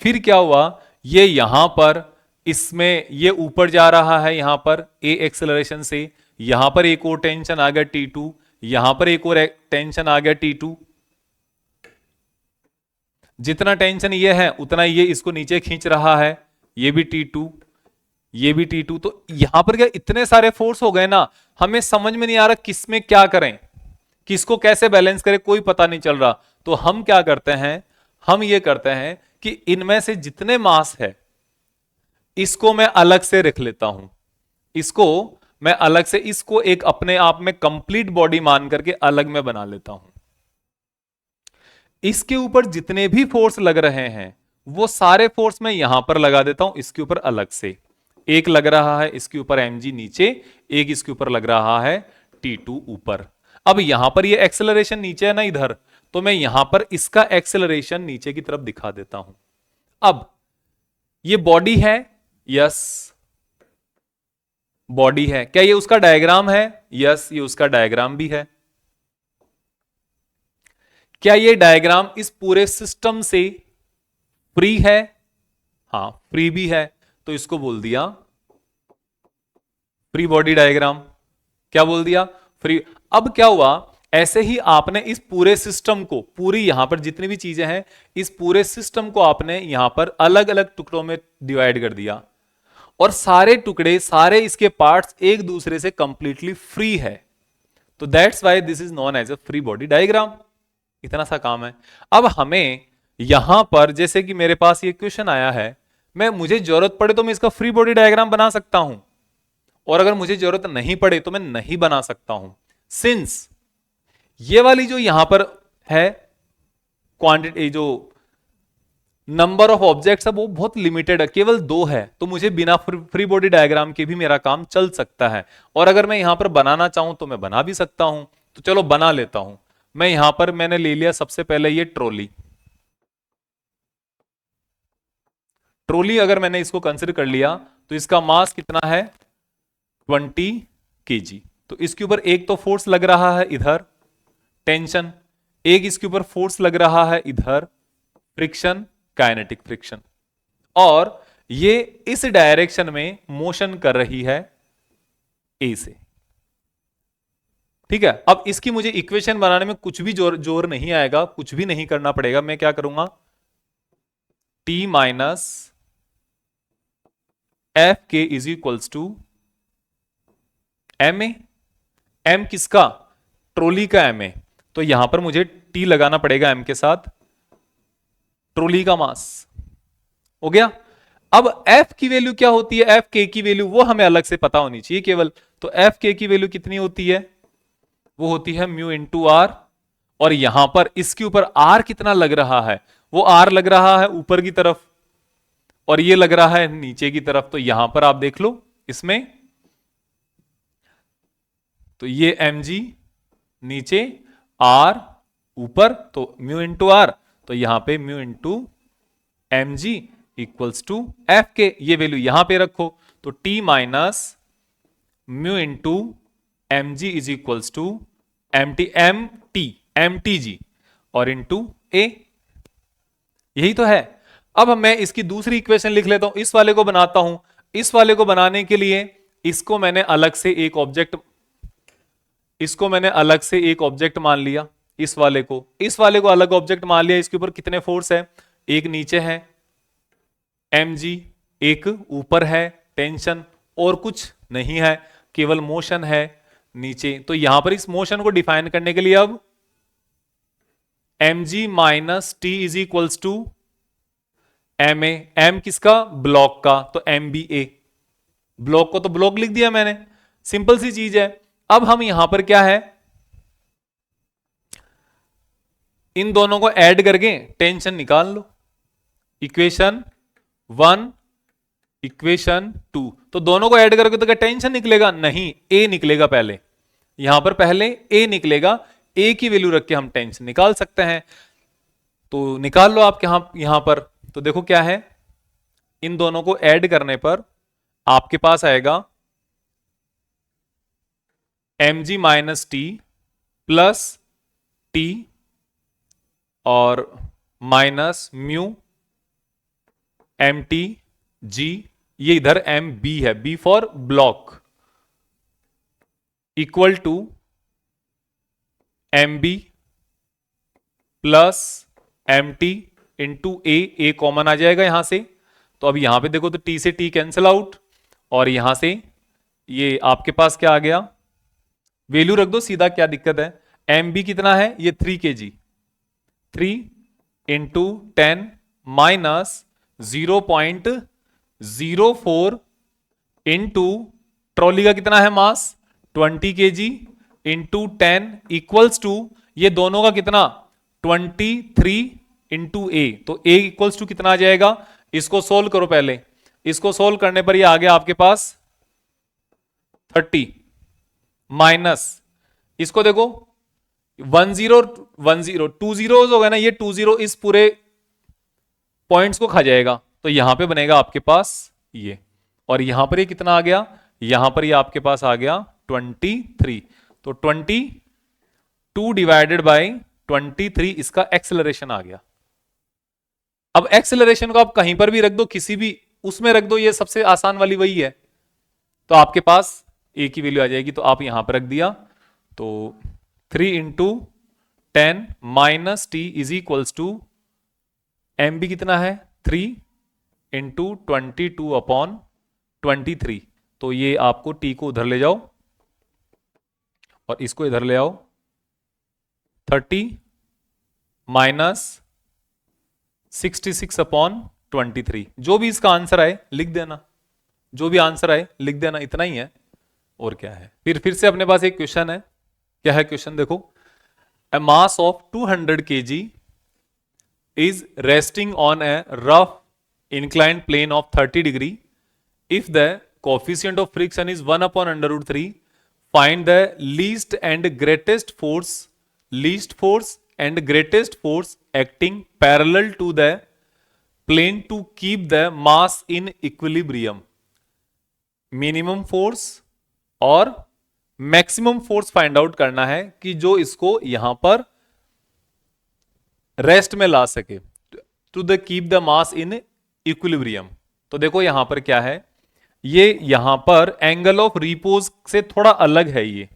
फिर क्या हुआ, ये यहां पर इसमें ये ऊपर जा रहा है यहां पर A एक्सेलरेशन से, यहां पर एक और टेंशन आ गया T2, यहां पर एक और टेंशन आ गया T2। जितना टेंशन ये है उतना ये इसको नीचे खींच रहा है, ये भी T2, ये भी T2। तो यहां पर क्या इतने सारे फोर्स हो गए ना, हमें समझ में नहीं आ रहा किसमें क्या करें, किसको कैसे बैलेंस करें, कोई पता नहीं चल रहा। तो हम क्या करते हैं, हम ये करते हैं कि इनमें से जितने मास है इसको मैं अलग से रख लेता हूं, इसको मैं अलग से, इसको एक अपने आप में कंप्लीट बॉडी मान करके अलग में बना लेता हूं। इसके ऊपर जितने भी फोर्स लग रहे हैं वो सारे फोर्स मैं यहां पर लगा देता हूं, इसके ऊपर अलग से। एक लग रहा है इसके ऊपर mg नीचे, एक इसके ऊपर लग रहा है T2 ऊपर। अब यहां पर ये एक्सेलरेशन नीचे है ना इधर, तो मैं यहां पर इसका एक्सेलरेशन नीचे की तरफ दिखा देता हूं। अब ये बॉडी है, यस बॉडी है, क्या ये उसका डायग्राम है, यस ये उसका डायग्राम भी है। क्या ये डायग्राम इस पूरे सिस्टम से फ्री है, हां फ्री भी है, तो इसको बोल दिया फ्री बॉडी डायग्राम। क्या बोल दिया, फ्री। अब क्या हुआ, ऐसे ही आपने इस पूरे सिस्टम को, पूरी यहां पर जितनी भी चीजें हैं, इस पूरे सिस्टम को आपने यहां पर अलग अलग टुकड़ों में डिवाइड कर दिया, और सारे टुकड़े, सारे इसके पार्ट्स एक दूसरे से कंप्लीटली फ्री है। तो that's why this is known as a free body diagram. इतना सा काम है। अब हमें यहां पर जैसे कि मेरे पास ये क्वेश्चन आया है, मैं मुझे जरूरत पड़े तो मैं इसका फ्री बॉडी डायग्राम बना सकता हूं, और अगर मुझे जरूरत नहीं पड़े तो मैं नहीं बना सकता हूं। सिंस ये वाली जो यहां पर है क्वांटिटी, जो नंबर ऑफ ऑब्जेक्ट्स है वो बहुत लिमिटेड है, केवल 2 है, तो मुझे बिना फ्री बॉडी डायग्राम के भी मेरा काम चल सकता है। और अगर मैं यहां पर बनाना चाहूं तो मैं बना भी सकता हूं, तो चलो बना लेता हूं। मैं यहां पर मैंने ले लिया सबसे पहले ये ट्रॉली। ट्रॉली अगर मैंने इसको कंसिडर कर लिया तो इसका मास कितना है 20 kg। तो इसके ऊपर एक तो फोर्स लग रहा है इधर टेंशन, एक इसके ऊपर फोर्स लग रहा है इधर फ्रिक्शन, काइनेटिक फ्रिक्शन, और ये इस डायरेक्शन में मोशन कर रही है ए से। ठीक है, अब इसकी मुझे इक्वेशन बनाने में कुछ भी जोर नहीं आएगा, कुछ भी नहीं करना पड़ेगा। मैं क्या करूंगा, T minus F K is equals to M A. M किसका, ट्रॉली का एम ए, तो यहां पर मुझे T लगाना पड़ेगा एम के साथ, ट्रॉली का मास हो गया। अब F की वैल्यू क्या होती है, एफ के की वैल्यू वो हमें अलग से पता होनी चाहिए केवल। तो एफ के की वैल्यू कितनी होती है, वो होती है म्यू इंटू आर, और यहां पर इसके ऊपर आर कितना लग रहा है, वो आर लग रहा है ऊपर की तरफ, और ये लग रहा है नीचे की तरफ। तो यहां पर आप देख लो इसमें, तो ये mg नीचे, आर ऊपर, तो म्यू इंटू आर, तो यहां पे mu into M G equals to F K, ये वैल्यू यहां पे रखो, तो T minus mu into M G is equals to M T G और इंटू ए, यही तो है। अब मैं इसकी दूसरी इक्वेशन लिख लेता हूं, इस वाले को बनाता हूं। इस वाले को बनाने के लिए इसको मैंने अलग से एक ऑब्जेक्ट मान लिया, इस वाले को अलग ऑब्जेक्ट मान लिया। इसके ऊपर कितने फोर्स है, एक नीचे है एम जी, एक ऊपर है टेंशन, और कुछ नहीं है, केवल मोशन है नीचे। तो यहां पर इस मोशन को डिफाइन करने के लिए अब M G minus T is equals to M A, M किसका, ब्लॉक का, तो एम बी ए, ब्लॉक को तो ब्लॉक लिख दिया मैंने, सिंपल सी चीज है। अब हम यहां पर क्या है, इन दोनों को ऐड करके टेंशन निकाल लो, इक्वेशन 1 इक्वेशन 2, तो दोनों को ऐड करके तो क्या टेंशन निकलेगा, नहीं, ए निकलेगा पहले, यहां पर पहले ए निकलेगा, ए की वैल्यू रख के हम टेंशन निकाल सकते हैं। तो निकाल लो आप यहां पर, तो देखो क्या है, इन दोनों को ऐड करने पर आपके पास आएगा M G minus T plus T और minus mu M T G, ये इधर एम बी है, B for block, equal to M B plus M T into A common आ जाएगा यहां से। तो अब यहां पे देखो तो टी से टी कैंसिल आउट, और यहां से ये आपके पास क्या आ गया, वैल्यू रख दो सीधा, क्या दिक्कत है, एम बी कितना है, ये 3 kg, 3 into 10 minus 0.04 into trolley का कितना है मास 20 kg इंटू 10 इक्वल्स टू, ये दोनों का कितना 23 इंटू ए, तो ए इक्वल्स टू कितना आ जाएगा, इसको सोल्व करो पहले, इसको सोल्व करने पर ये आ गया आपके पास 30 माइनस, इसको देखो 2 zeros हो गए ना, ये 2 0 इस पूरे पॉइंट्स को खा जाएगा, तो यहां पे बनेगा आपके पास ये, और यहां पर ये कितना आ गया, यहां पर ये आपके पास आ गया 23, तो 22 डिवाइडेड बाय 23 इसका एक्सेलरेशन आ गया। अब एक्सेलरेशन को आप कहीं पर भी रख दो, किसी भी उसमें रख दो, ये सबसे आसान वाली वही है, तो आपके पास ए की वैल्यू आ जाएगी, तो आप यहां पर रख दिया, तो 3 into 10 minus T is equals to M B कितना है 3 इंटू 22 अपॉन 23, तो ये आपको टी को उधर ले जाओ और इसको इधर ले आओ, 30 माइनस 66 अपॉन 23, जो भी इसका आंसर आए लिख देना, जो भी आंसर आए लिख देना, इतना ही है और क्या है। फिर से अपने पास एक क्वेश्चन है, क्या है क्वेश्चन देखो, a mass of 200 kg is resting on a rough inclined plane of 30 degree. If the coefficient of friction is 1 upon under root 3, find the least and greatest force acting parallel to the plane to keep the mass in equilibrium. Minimum force और maximum force find out करना है कि जो इसको यहां पर rest में ला सके, to the keep the mass in equilibrium. तो देखो यहां पर क्या है, ये यहां पर एंगल ऑफ रिपोज से थोड़ा अलग है, ये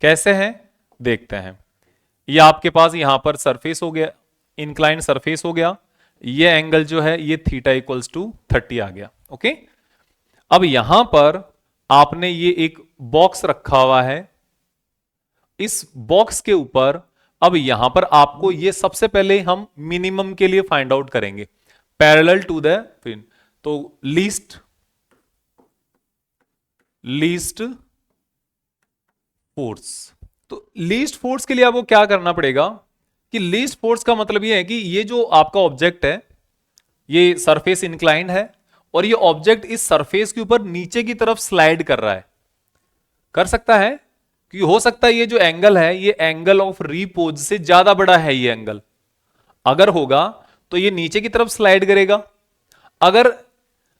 कैसे है देखते हैं। ये आपके पास यहां पर सरफेस हो गया, इंक्लाइंड सरफेस हो गया, ये एंगल जो है ये थीटा इक्वल्स टू 30 आ गया, ओके। अब यहां पर आपने ये एक बॉक्स रखा हुआ है, इस बॉक्स के ऊपर अब यहां पर आपको ये सबसे पहले हम मिनिमम के लिए फाइंड आउट करेंगे, पैरेलल टू द पिन, तो लीस्ट फोर्स। तो लीस्ट फोर्स के लिए आपको क्या करना पड़ेगा कि लीस्ट फोर्स का मतलब ये है कि ये जो आपका ऑब्जेक्ट है ये सरफेस इंक्लाइंड है और ये ऑब्जेक्ट इस सरफेस के ऊपर नीचे की तरफ स्लाइड कर रहा है, कर सकता है कि हो सकता है ये जो एंगल है ये एंगल ऑफ रिपोज से ज्यादा बड़ा है ये एंगल। अगर होगा तो ये नीचे की तरफ स्लाइड करेगा। अगर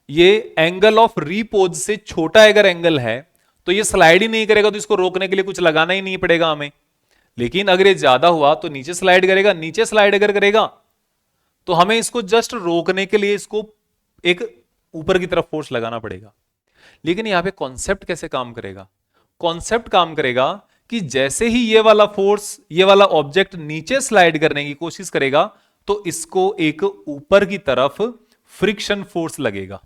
ये एंगल ऑफ रीपोज से छोटा अगर एंगल है तो ये स्लाइड ही नहीं करेगा, तो इसको रोकने के लिए कुछ लगाना ही नहीं पड़ेगा हमें। लेकिन अगर ये ज्यादा हुआ तो नीचे स्लाइड करेगा। नीचे स्लाइड अगर करेगा तो हमें इसको जस्ट रोकने के लिए इसको एक ऊपर की तरफ फोर्स लगाना पड़ेगा। लेकिन यहां पे कॉन्सेप्ट कैसे काम करेगा? कॉन्सेप्ट काम करेगा कि जैसे ही ये वाला फोर्स, ये वाला ऑब्जेक्ट नीचे स्लाइड करने की कोशिश करेगा तो इसको एक ऊपर की तरफ फ्रिक्शन फोर्स लगेगा।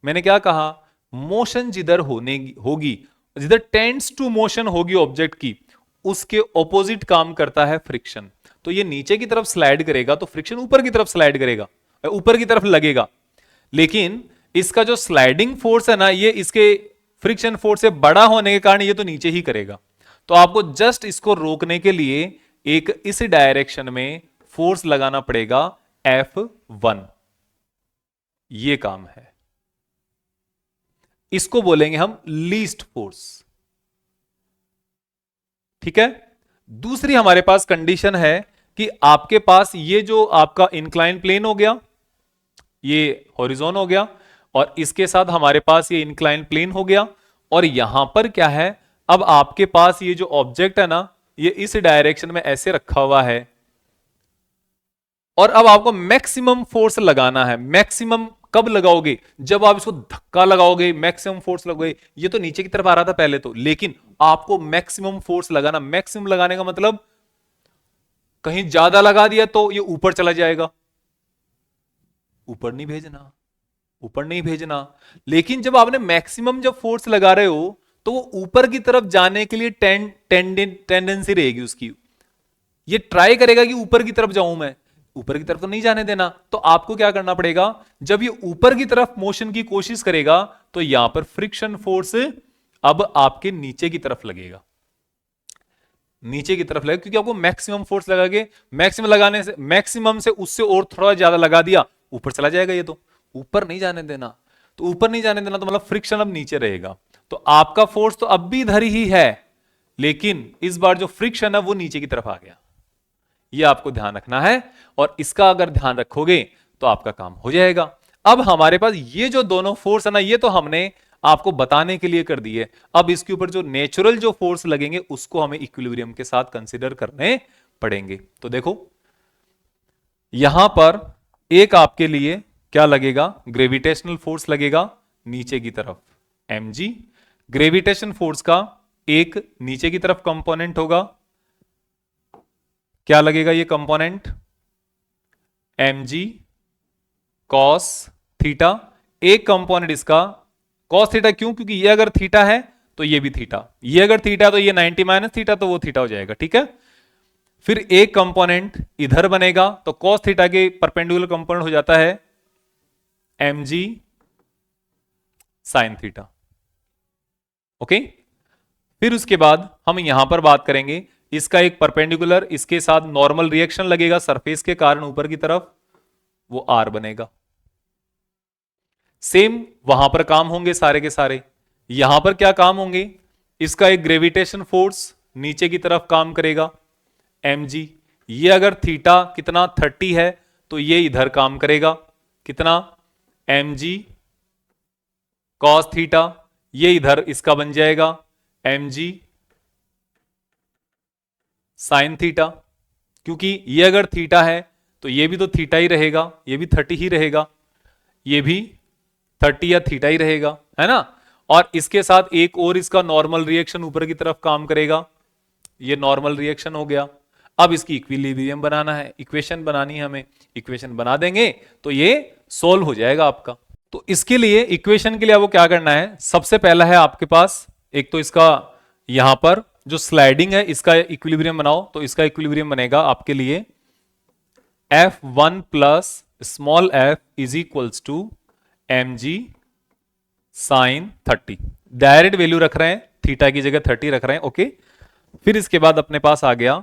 मैंने क्या कहा? मोशन जिधर होगी, जिधर टेंड्स टू मोशन होगी ऑब्जेक्ट की, उसके ऑपोजिट काम करता है फ्रिक्शन। तो ये नीचे की तरफ स्लाइड करेगा तो फ्रिक्शन ऊपर की तरफ स्लाइड करेगा, ऊपर की तरफ लगेगा। लेकिन इसका जो स्लाइडिंग फोर्स है ना, ये इसके फ्रिक्शन फोर्स से बड़ा होने के कारण ये तो नीचे ही करेगा। तो आपको जस्ट इसको रोकने के लिए एक इस डायरेक्शन में फोर्स लगाना पड़ेगा F1। ये काम है, इसको बोलेंगे हम लीस्ट फोर्स। ठीक है। दूसरी हमारे पास कंडीशन है कि आपके पास ये जो आपका इंक्लाइन प्लेन हो गया, ये हॉरिजॉन हो गया, और इसके साथ हमारे पास ये इंक्लाइन प्लेन हो गया, और यहां पर क्या है, अब आपके पास ये जो ऑब्जेक्ट है ना, ये इस डायरेक्शन में ऐसे रखा हुआ है, और अब आपको मैक्सिमम फोर्स लगाना है। मैक्सिमम कब लगाओगे? जब आप इसको धक्का लगाओगे, मैक्सिमम फोर्स लगोगे। ये तो नीचे की तरफ आ रहा था पहले तो, लेकिन आपको मैक्सिमम फोर्स लगाना। मैक्सिमम लगाने का मतलब कहीं ज्यादा लगा दिया तो ये ऊपर चला जाएगा, ऊपर नहीं भेजना, ऊपर नहीं भेजना। लेकिन जब आपने मैक्सिमम जब फोर्स लगा रहे हो तो वो ऊपर की तरफ जाने के लिए टेंडेंसी रहेगी उसकी। ये ट्राई करेगा कि ऊपर की तरफ जाऊं मैं, ऊपर की तरफ तो नहीं जाने देना। तो आपको क्या करना पड़ेगा? जब ये ऊपर की तरफ मोशन की कोशिश करेगा तो यहां पर फ्रिक्शन फोर्स अब आपके नीचे की तरफ लगेगा, नीचे की तरफ लगेगा, क्योंकि आपको मैक्सिमम फोर्स लगा के, मैक्सिमम लगाने से, मैक्सिमम से उससे और थोड़ा ज्यादा लगा दिया, ऊपर चला जाएगा। ये तो ऊपर नहीं जाने देना। तो ऊपर नहीं जाने देना तो मतलब फ्रिक्शन अब नीचे रहेगा। तो आपका फोर्स तो अब भी इधर ही है, लेकिन इस बार जो फ्रिक्शन है वो नीचे की तरफ आ गया। ये आपको ध्यान रखना है, और इसका अगर ध्यान रखोगे तो आपका काम हो जाएगा। अब हमारे पास ये जो दोनों फोर्स है ना, ये तो हमने आपको बताने के लिए कर दिए। अब इसके ऊपर जो नेचुरल जो फोर्स लगेंगे उसको हमें इक्विलिब्रियम के साथ कंसीडर करने पड़ेंगे। तो देखो यहां पर एक आपके लिए क्या लगेगा? ग्रेविटेशनल फोर्स लगेगा नीचे की तरफ, mg। ग्रेविटेशन फोर्स का एक नीचे की तरफ कंपोनेंट होगा, क्या लगेगा ये कंपोनेंट? mg cos theta. एक कंपोनेंट इसका cos थीटा, क्यों? क्योंकि ये अगर थीटा है तो ये भी थीटा, ये अगर थीटा तो ये 90 माइनस थीटा, तो वो थीटा हो जाएगा। ठीक है। फिर एक कंपोनेंट इधर बनेगा, तो cos थीटा के परपेंडिकुलर कंपोनेंट हो जाता है mg sin थीटा। ओके। फिर उसके बाद हम यहां पर बात करेंगे, इसका एक परपेंडिकुलर इसके साथ नॉर्मल रिएक्शन लगेगा सरफेस के कारण ऊपर की तरफ, वो R बनेगा। सेम वहां पर काम होंगे सारे के सारे। यहां पर क्या काम होंगे? इसका एक ग्रेविटेशन फोर्स नीचे की तरफ काम करेगा, mg। ये अगर थीटा कितना 30 है तो ये इधर काम करेगा, कितना? mg cos theta. ये इधर इसका बन जाएगा mg sin थीटा, क्योंकि ये अगर थीटा है तो ये भी तो थीटा ही रहेगा, ये भी 30 ही रहेगा, ये भी 30 या थीटा ही रहेगा, है ना। और इसके साथ एक और इसका नॉर्मल रिएक्शन ऊपर की तरफ काम करेगा, ये नॉर्मल रिएक्शन हो गया। अब इसकी इक्विलिब्रियम बनाना है, इक्वेशन बनानी है हमें। इक्वेशन बना देंगे तो ये सोल्व हो जाएगा आपका। तो इसके लिए इक्वेशन के लिए आपको क्या करना है? सबसे पहला है आपके पास एक तो इसका यहां पर जो स्लाइडिंग है इसका इक्विलिब्रियम बनाओ। तो इसका इक्विलिब्रियम बनेगा आपके लिए F1 plus small f is equals to mg sine 30। Direct value रख रहे हैं, थीटा की जगह 30 रख रहे हैं। ओके। फिर इसके बाद अपने पास आ गया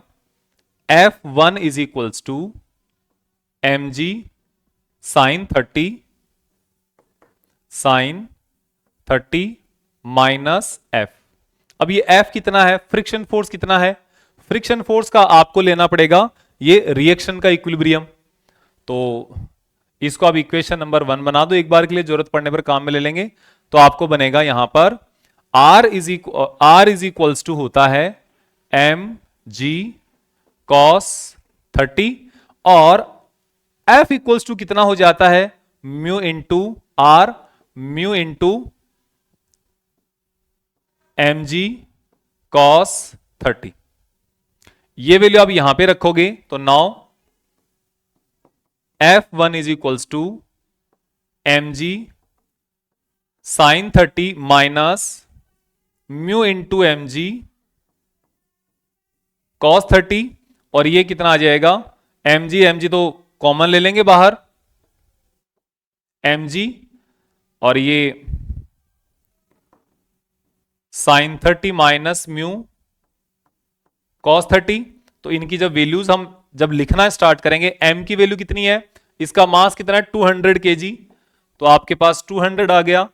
F1 is equals to mg sine 30 sine 30 minus f। अब ये f कितना है? फ्रिक्शन फोर्स कितना है? फ्रिक्शन फोर्स का आपको लेना पड़ेगा, ये रिएक्शन का इक्विलिब्रियम। तो इसको आप इक्वेशन नंबर 1 बना दो एक बार के लिए, जरूरत पड़ने पर काम में ले लेंगे। तो आपको बनेगा यहां पर R इज इक्वल्स टू होता है एम जी कॉस 30 और F इक्वल्स टू कितना हो जाता है mu into R, mu into M G cos 30। ये वैल्यू आप यहां पे रखोगे तो now F1 is equals to M G sine 30 minus mu into M G cos 30, और ये कितना आ जाएगा एम जी तो कॉमन ले लेंगे बाहर, एम जी और ये साइन 30 माइनस म्यू कॉस 30। तो इनकी जब वैल्यूज हम जब लिखना स्टार्ट करेंगे, m की वैल्यू कितनी है, इसका मास कितना है 200 kg, तो आपके पास 200 आ गया,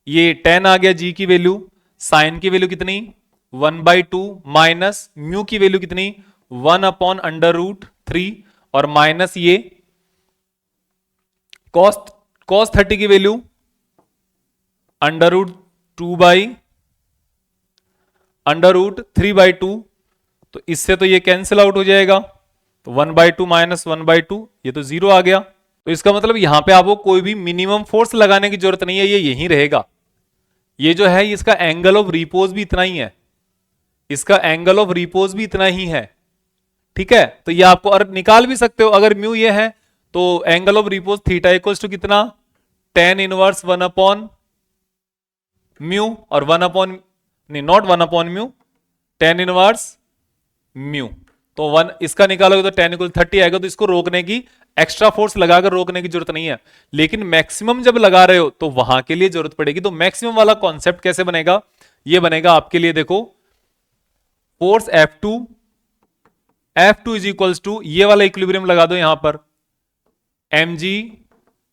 ये 10 आ गया g की वैल्यू, साइन की वैल्यू कितनी 1/2 माइनस म्यू की वैल्यू कितनी 1/√3 और माइनस ये कॉस 30 की वैल्यू √3/2, तो इससे तो ये कैंसिल आउट हो जाएगा, तो 1/2 माइनस 1/2 ये तो 0 आ गया। तो इसका मतलब यहां पे आपको कोई भी मिनिमम फोर्स लगाने की जरूरत नहीं है, ये यहीं रहेगा। ये जो है इसका एंगल ऑफ रिपोज भी इतना ही है, इसका एंगल ऑफ रिपोज भी इतना ही है, ठीक है। तो ये आपको और निकाल भी सकते हो, अगर म्यू ये है तो angle of repose theta equals to कितना tan इनवर्स 1/म्यू और 1 नहीं not 1 mu, tan inverse mu. तो 1 इसका निकालोगे तो tan इक्वल 30 आएगा, तो इसको रोकने की एक्स्ट्रा फोर्स लगाकर रोकने की जरूरत नहीं है। लेकिन मैक्सिमम जब लगा रहे हो तो वहां के लिए जरूरत पड़ेगी। तो मैक्सिमम वाला कॉन्सेप्ट कैसे बनेगा, ये बनेगा आपके लिए, देखो force F2 is equals to ये वाला इक्विलिब्रियम लगा दो यहां पर mg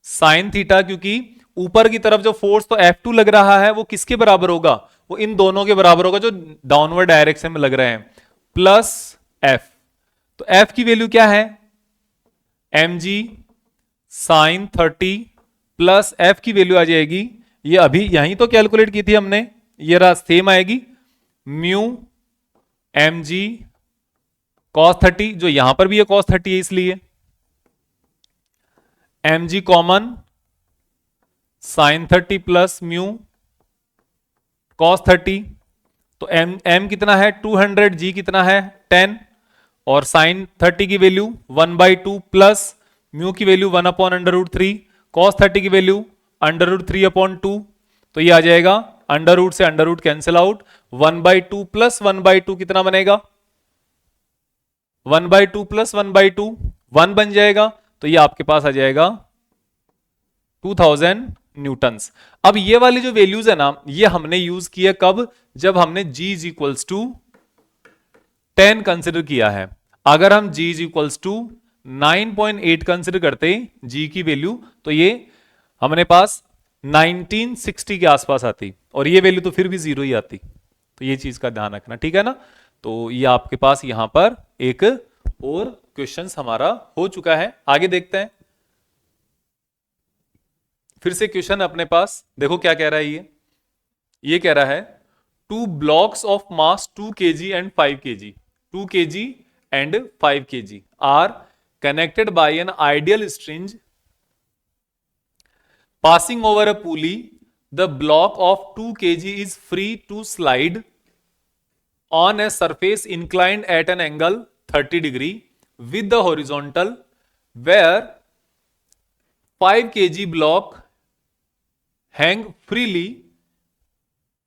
साइन थीटा, क्योंकि ऊपर की तरफ जो फोर्स तो F2 लग रहा है वो किसके बराबर होगा, वो इन दोनों के बराबर होगा जो डाउनवर्ड डायरेक्शन में लग रहे हैं, प्लस F। तो F की वैल्यू क्या है mg साइन 30 प्लस F की वैल्यू आ जाएगी, ये अभी यहीं तो कैलकुलेट की थी हमने, ये रहा सेम आएगी म्यू mg cos 30, जो यहां पर भी है cos 30 है इसलिए mg common sine 30 plus mu cos 30। तो m कितना है 200, g कितना है 10 और साइन 30 की वैल्यू 1/2 प्लस म्यू की वैल्यू 1/√3, cos 30 की वैल्यू √3/2। तो ये आ जाएगा अंडर से under root cancel out, 1/2 plus 1/2 कितना बनेगा 1/2 प्लस 1/2 1 बन जाएगा। तो ये आपके पास आ जाएगा 2000 न्यूटन्स। अब ये वाली जो वैल्यूज है ना, ये हमने यूज किया कब, जब हमने g is equals to 10 consider किया है। अगर हम g is equals to 9.8 consider करते g की वैल्यू, तो ये हमारे पास 1960 के आसपास आती, और ये वैल्यू तो फिर भी 0 ही आती। तो ये चीज का ध्यान रखना, ठीक है ना। तो ये आपके पास यहां पर एक और क्वेश्चन हमारा हो चुका है, आगे देखते हैं। फिर से क्वेश्चन अपने पास देखो क्या कह रहा है, ये कह रहा है 2 blocks of mass 2 kg and 5 kg 2 kg and 5 kg are connected by an ideal string passing over a pulley. The block of 2 kg is free to slide on a surface inclined at an angle 30 degree with the horizontal, where 5 kg block hang freely.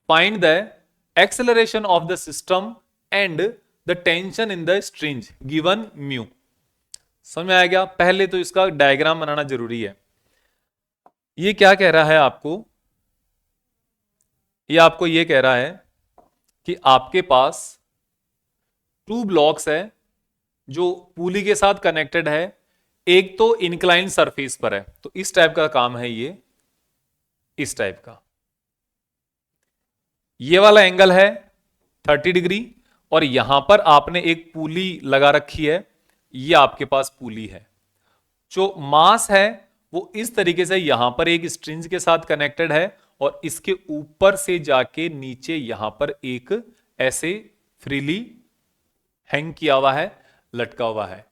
Find the acceleration of the system and the tension in the string given mu. समझ में आ गया। पहले तो इसका diagram बनाना जरूरी है। ये क्या कह रहा है आपको, ये आपको ये कह रहा है कि आपके पास 2 ब्लॉक्स है जो पुली के साथ कनेक्टेड है, एक तो इंक्लाइन सरफेस पर है, तो इस टाइप का काम है ये, इस टाइप का। ये वाला एंगल है 30 डिग्री और यहां पर आपने एक पुली लगा रखी है, ये आपके पास पुली है। जो मास है वो इस तरीके से यहां पर एक स्ट्रिंज के साथ कनेक्टेड है और इसके ऊपर से जाके नीचे यहां पर एक ऐसे फ्रीली हैंग किया हुआ है, लटका हुआ है।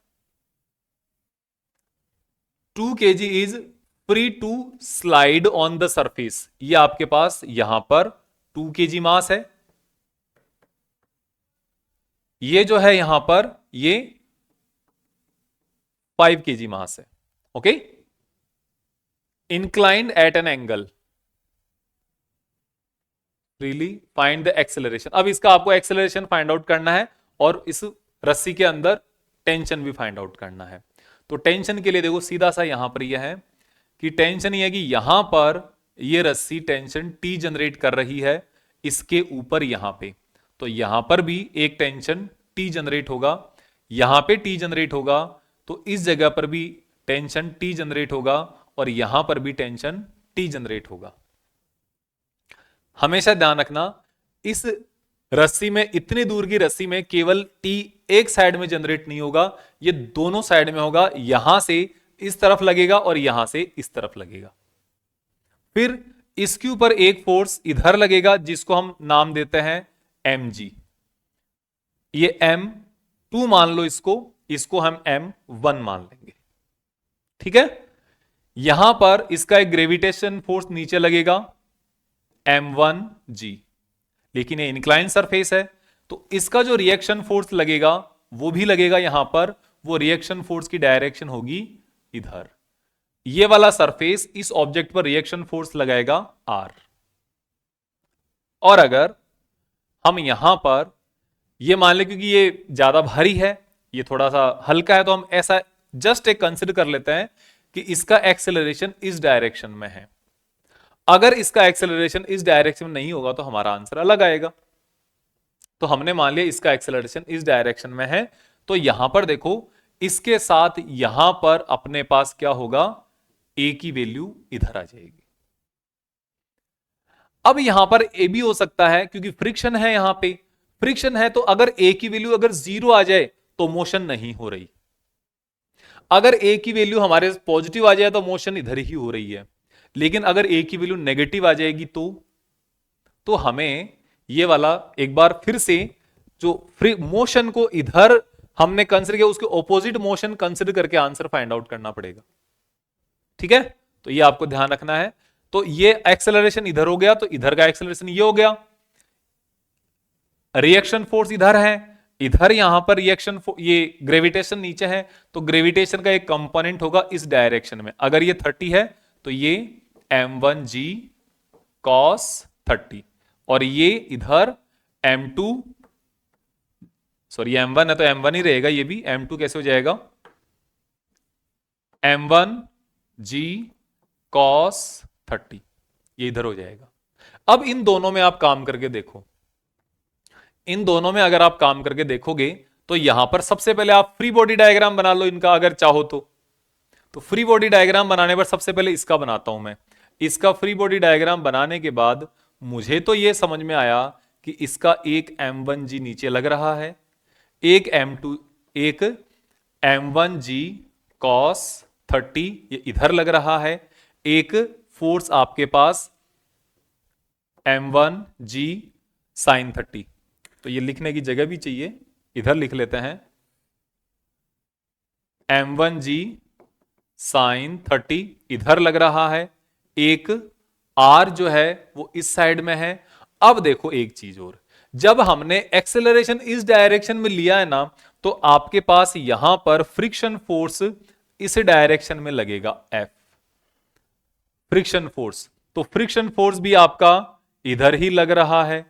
2 kg is free to slide on the surface. ये आपके पास यहां पर 2 kg मास है। ये जो है यहां पर ये 5 kg मास है। Okay, inclined at an angle, freely find the acceleration. अब इसका आपको एक्सेलरेशन फाइंड आउट करना है और इस रस्सी के अंदर टेंशन भी फाइंड आउट करना है। तो टेंशन के लिए देखो सीधा सा यहां पर यह है कि टेंशन ये है कि यहां पर ये रस्सी टेंशन टी जनरेट कर रही है इसके ऊपर यहां पे। तो यहां पर भी एक टेंशन टी जनरेट होगा, यहां पे टी जनरेट होगा, तो इस जगह पर भी टेंशन टी जनरेट होगा और यहां पर भी टेंशन टी जनरेट होगा। हमेशा ध्यान रखना, इस रस्सी में, इतनी दूर की रस्सी में केवल टी एक साइड में जनरेट नहीं होगा, ये दोनों साइड में होगा। यहां से इस तरफ लगेगा और यहां से इस तरफ लगेगा। फिर इसके ऊपर एक फोर्स इधर लगेगा जिसको हम नाम देते हैं mg। ये m2 मान लो, इसको हम m1 मान लेंगे। ठीक है, यहां पर इसका एक ग्रेविटेशन फोर्स नीचे लगेगा m1g, लेकिन ये इंक्लाइन सरफेस है तो इसका जो रिएक्शन फोर्स लगेगा वो भी लगेगा यहां पर। वो रिएक्शन फोर्स की डायरेक्शन होगी इधर। ये वाला सरफेस इस ऑब्जेक्ट पर रिएक्शन फोर्स लगाएगा r। और अगर हम यहां पर ये मान ले, क्योंकि ये ज्यादा भारी है, ये थोड़ा सा हल्का है, तो हम ऐसा जस्ट एक कंसिडर कर लेते हैं कि इसका एक्सेलरेशन इस डायरेक्शन में है। अगर इसका एक्सेलरेशन इस डायरेक्शन में नहीं होगा तो हमारा आंसर अलग आएगा। तो हमने मान लिया इसका एक्सेलरेशन इस डायरेक्शन में है, तो यहां पर देखो इसके साथ यहां पर अपने पास क्या होगा, ए की वैल्यू इधर आ जाएगी। अब यहां पर ए भी हो सकता है क्योंकि फ्रिक्शन है, यहां पे फ्रिक्शन है, तो अगर ए की वैल्यू अगर 0 आ जाए तो मोशन नहीं हो रही। अगर ए की वैल्यू हमारे पॉजिटिव आ जाए तो मोशन इधर ही हो रही है। लेकिन अगर ए की वैल्यू नेगेटिव आ जाएगी तो हमें ये वाला एक बार फिर से जो फ्री मोशन को इधर हमने कंसिडर किया उसके ऑपोजिट मोशन कंसिडर करके आंसर फाइंड आउट करना पड़ेगा। ठीक है, तो ये आपको ध्यान रखना है। तो ये एक्सेलरेशन इधर हो गया, तो इधर का एक्सेलरेशन ये हो गया। रिएक्शन फोर्स इधर है, इधर यहां पर रिएक्शन ये ग्रेविटेशन नीचे है, तो ग्रेविटेशन का एक कंपोनेंट होगा इस डायरेक्शन में। अगर ये 30 है तो ये m1g cos 30 और ये इधर m2, सॉरी m1 है तो m1 ही रहेगा, ये भी m2 कैसे हो जाएगा, m1g cos 30, ये इधर हो जाएगा। अब इन दोनों में आप काम करके देखो, इन दोनों में अगर आप काम करके देखोगे तो यहां पर सबसे पहले आप फ्री बॉडी डायग्राम बना लो इनका, अगर चाहो तो फ्री बॉडी डायग्राम बनाने पर सबसे पहले इसका बनाता हूं मैं। इसका फ्री बॉडी डायग्राम बनाने के बाद मुझे तो यह समझ में आया कि इसका एक m1g नीचे लग रहा है, एक m1g cos 30 ये इधर लग रहा है, एक फोर्स आपके पास m1g sin 30। तो ये लिखने की जगह भी चाहिए, इधर लिख लेते हैं m1g sin 30 इधर लग रहा है, एक r जो है वो इस साइड में है। अब देखो एक चीज और, जब हमने एक्सेलरेशन इस डायरेक्शन में लिया है ना, तो आपके पास यहां पर फ्रिक्शन फोर्स इस डायरेक्शन में लगेगा F, फ्रिक्शन फोर्स। तो फ्रिक्शन फोर्स भी आपका इधर ही लग रहा है,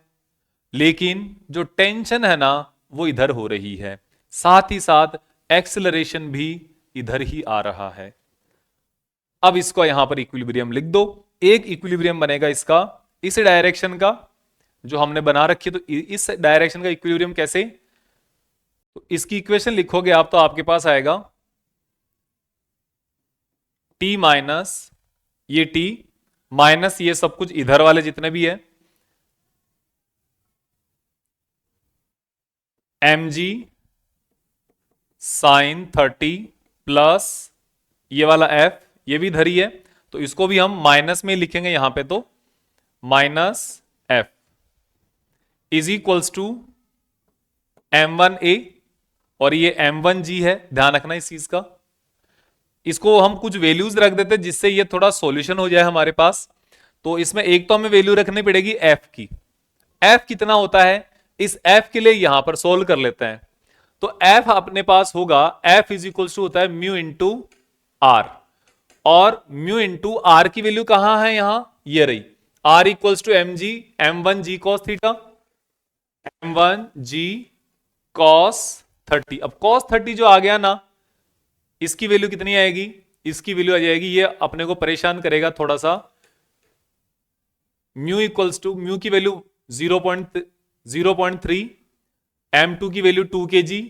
लेकिन जो टेंशन है ना वो इधर हो रही है, साथ ही साथ एक्सेलरेशन भी इधर ही आ रहा है। अब इसको यहां पर इक्विलिब्रियम लिख दो, एक इक्विलिब्रियम बनेगा इसका इस डायरेक्शन का जो हमने बना रखी है। तो इस डायरेक्शन का इक्विलिब्रियम कैसे, तो इसकी इक्वेशन लिखोगे आप तो आपके पास आएगा T माइनस ये T माइनस ये सब कुछ इधर वाले जितने भी है mg साइन 30 प्लस ये वाला एफ, ये भी धरी है, तो इसको भी हम माइनस में लिखेंगे यहां पे, तो minus F is equals to m1a, और ये m1g है, ध्यान रखना इस चीज का। इसको हम कुछ वैल्यूज रख देते हैं जिससे ये थोड़ा सॉल्यूशन हो जाए हमारे पास। तो इसमें एक तो हमें वैल्यू रखनी पड़ेगी f की। f कितना होता है, इस f के लिए यहां पर सोल्व कर लेते हैं। तो f अपने पास होगा, f इज इक्वल्स टू होता है म्यू इंटू आर, और म्यू इंटू आर की वैल्यू कहां है, यहां ये रही, r equals to M G m1g cos theta, m1g cos 30। अब cos 30 जो आ गया ना, इसकी वैल्यू कितनी आएगी, इसकी वैल्यू आ जाएगी, ये अपने को परेशान करेगा थोड़ा सा, म्यू इक्वल्स टू, म्यू की वैल्यू 0.3, m2 की वैल्यू 2 kg,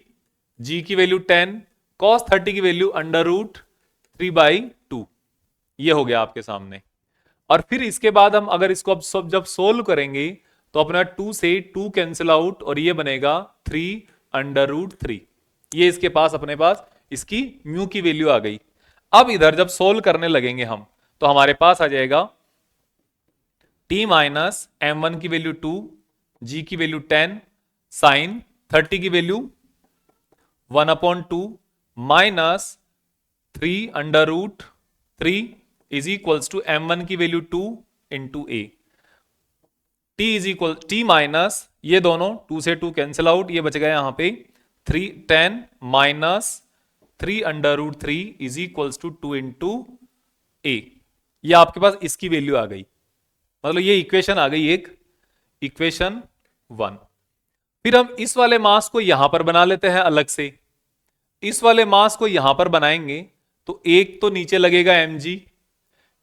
g की वैल्यू 10, cos 30 की वैल्यू √3/2। ये हो गया आपके सामने। और फिर इसके बाद हम अगर इसको अब सब जब सोल्व करेंगे तो अपना 2 से 2 कैंसिल आउट, और ये बनेगा 3/3। ये इसके पास अपने पास इसकी म्यू की वैल्यू आ गई। अब इधर जब सोल्व करने लगेंगे हम, तो हमारे पास आ जाएगा t माइनस m1 की वैल्यू 2, g की वैल्यू 10, साइन 30 की value 1/2 minus 3/3 is equals to m1 की value 2 into a। t is equal, t minus ये दोनों 2 से 2 कैंसिल आउट, ये बच गया यहां पे 10 minus 3/3 is equals to 2 into A. ये आपके पास इसकी वैल्यू आ गई, मतलब ये इक्वेशन आ गई, एक इक्वेशन 1। फिर हम इस वाले मास को यहां पर बना लेते हैं अलग से। इस वाले मास को यहां पर बनाएंगे तो एक तो नीचे लगेगा mg,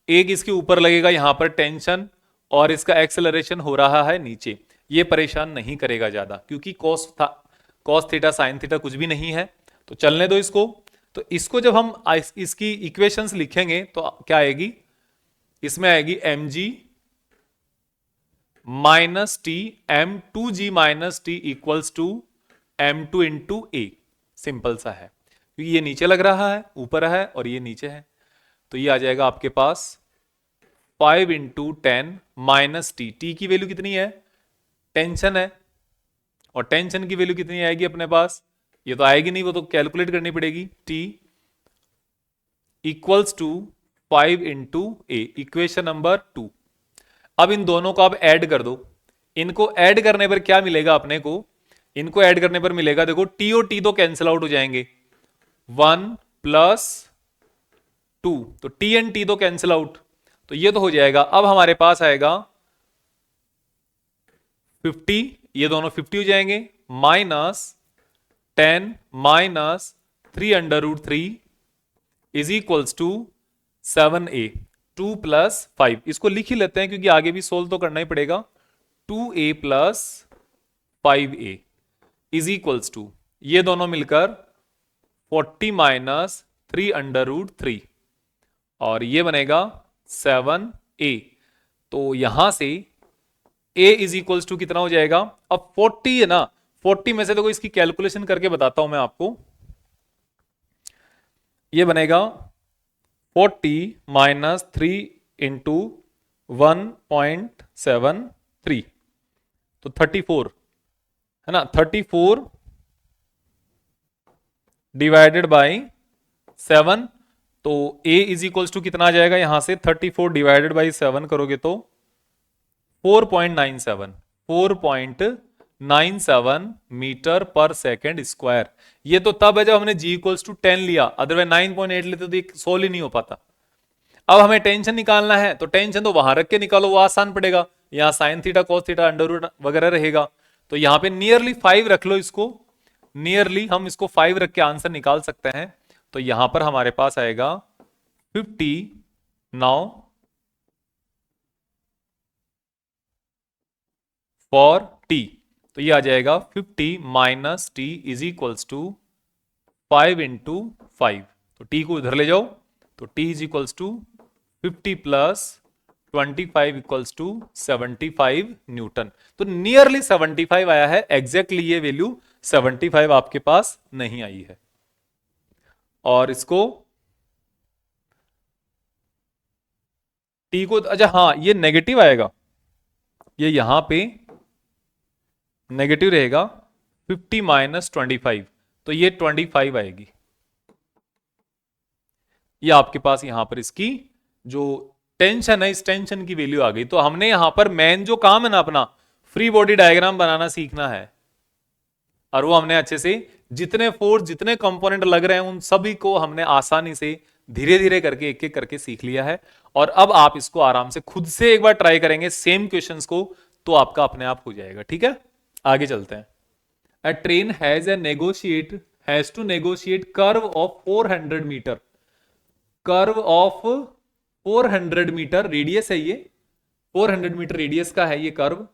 एक इसके ऊपर लगेगा यहां पर टेंशन, और इसका एक्सेलरेशन हो रहा है नीचे। ये परेशान नहीं करेगा ज्यादा, क्योंकि कॉस थीटा साइन थीटा कुछ भी नहीं है, तो चलने दो इसको। तो इसको जब हम इसकी इक्वेशंस लिखेंगे तो क्या आएगी, इसमें आएगी mg minus T m2g minus T equals to m2 into A. Simple सा है, क्योंकि ये नीचे लग रहा है, ऊपर है और ये नीचे है, तो ये आ जाएगा आपके पास 5 इंटू 10 माइनस टी। टी की वैल्यू कितनी है, टेंशन है, और टेंशन की वैल्यू कितनी आएगी अपने पास, ये तो आएगी नहीं, वो तो कैलकुलेट करनी पड़ेगी। T equals to 5 into A, equation number 2। अब इन दोनों को आप ऐड कर दो। इनको ऐड करने पर क्या मिलेगा अपने को, इनको ऐड करने पर मिलेगा, देखो टी और टी तो कैंसिल आउट हो जाएंगे, 1 प्लस 2, तो टी एंड टी तो कैंसिल आउट, तो ये तो हो जाएगा। अब हमारे पास आएगा 50, ये दोनों 50 हो जाएंगे, minus 10 minus 3/3 is equals to 7a, 2 plus 5। इसको लिख ही लेते हैं क्योंकि आगे भी सोल्व तो करना ही पड़ेगा। 2a plus 5a is equals to, ये दोनों मिलकर 40 माइनस 3/3, और ये बनेगा 7a। तो यहां से a इज इक्वल्स टू कितना हो जाएगा, अब 40 है ना, 40 में से देखो इसकी कैलकुलेशन करके बताता हूं मैं आपको। ये बनेगा 40 माइनस 3 इंटू 1.73, तो 34 है ना, 34 डिवाइडेड बाई 7। तो a इज इक्वल्स टू कितना आ जाएगा, यहां से 34 डिवाइडेड बाई 7 करोगे तो 4.97 मीटर पर सेकेंड स्क्वायर। ये तो तब है जब हमने g इक्वल्स टू 10 लिया, अदरवाइज 9.8 लेते तो ये सोल्व ही नहीं हो पाता। अब हमें टेंशन निकालना है, तो टेंशन तो वहां रख के निकालो, वो आसान पड़ेगा। यहां sine theta cos theta under root वगैरह रहेगा, तो यहां पे नियरली 5 रख लो इसको, नियरली हम इसको 5 रख के आंसर निकाल सकते हैं। तो यहां पर हमारे पास आएगा 50 नाउ फॉर t, तो ये आ जाएगा 50 minus T is equals to 5 into 5। तो t को इधर ले जाओ, तो t is equals to 50 plus 25 equals to 75 newton. तो नियरली 75 आया है, एग्जैक्टली ये वैल्यू 75 आपके पास नहीं आई है। और इसको टी को, अच्छा हाँ ये नेगेटिव आएगा, ये यहां पे नेगेटिव रहेगा, 50 माइनस 25, तो ये 25 आएगी। ये आपके पास यहां पर इसकी जो टेंशन है, इस टेंशन की वैल्यू आ गई। तो हमने यहां पर मेन जो काम है ना अपना, फ्री बॉडी डायग्राम बनाना सीखना है, और वो हमने अच्छे से, जितने फोर्स जितने कंपोनेंट लग रहे हैं उन सभी को हमने आसानी से धीरे धीरे करके एक एक करके सीख लिया है। और अब आप इसको आराम से खुद से एक बार ट्राई करेंगे सेम क्वेश्चंस को, तो आपका अपने आप हो जाएगा। ठीक है, आगे चलते हैं। A train has to negotiate curve of 400 metre, curve of 400 metre radius है ये, 400 मीटर रेडियस का है ये कर्व।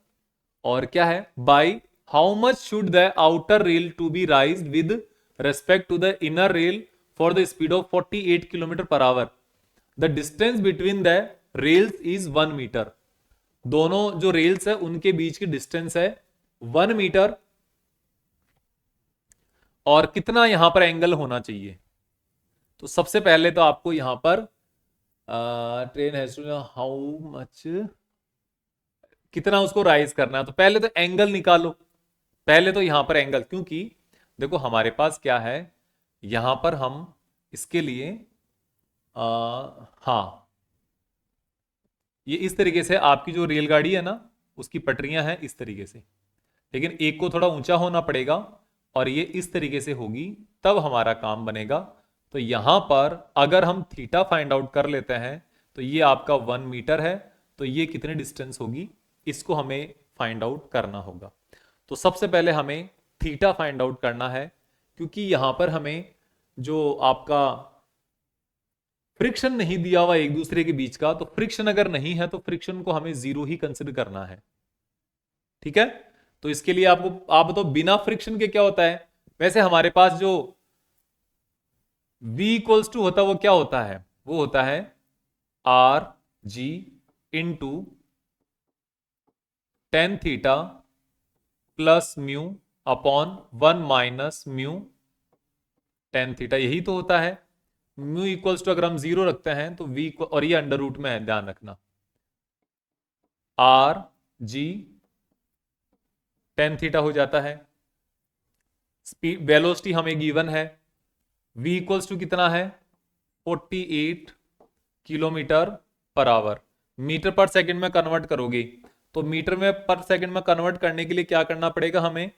और क्या है, by how much should the outer rail to be raised with respect to the inner rail for the speed of 48 kilometre per hour, the distance between the rails is 1 metre. दोनों जो rails है उनके बीच की distance है 1 metre, और कितना यहां पर एंगल होना चाहिए। तो सबसे पहले तो आपको यहां पर train has to how much, कितना उसको राइज करना है, तो पहले तो एंगल निकालो। पहले तो यहां पर एंगल, क्योंकि देखो हमारे पास क्या है, यहां पर हम इसके लिए हाँ, ये इस तरीके से आपकी जो रेलगाड़ी है ना उसकी पटरियां हैं इस तरीके से, लेकिन एक को थोड़ा ऊंचा होना पड़ेगा और ये इस तरीके से होगी, तब हमारा काम बनेगा। तो यहां पर अगर हम थीटा फाइंड आउट कर लेते हैं तो ये आपका 1 मीटर है, तो ये कितनी डिस्टेंस होगी इसको हमें फाइंड आउट करना होगा। तो सबसे पहले हमें थीटा फाइंड आउट करना है, क्योंकि यहां पर हमें जो आपका फ्रिक्शन नहीं दिया हुआ एक दूसरे के बीच का, तो फ्रिक्शन अगर नहीं है तो फ्रिक्शन को हमें जीरो ही कंसिडर करना है। ठीक है, तो इसके लिए आपको, आप बताओ बिना फ्रिक्शन के क्या होता है। वैसे हमारे पास जो v इक्वल्स टू होता है वो क्या होता है, वो होता है are G into tan theta plus mu upon 1 minus mu tan theta, यही तो होता है। म्यू इक्वल्स टू अगर हम जीरो रखते हैं तो v, और ये अंडर रूट में है, ध्यान रखना, आर जी टेन थीटा हो जाता है। स्पीड वेलोसिटी हमें गिवन है, v इक्वल्स टू कितना है 48 किलोमीटर पर आवर। मीटर पर सेकंड में कन्वर्ट करोगे तो मीटर में पर सेकंड में कन्वर्ट करने के लिए क्या करना पड़ेगा, हमें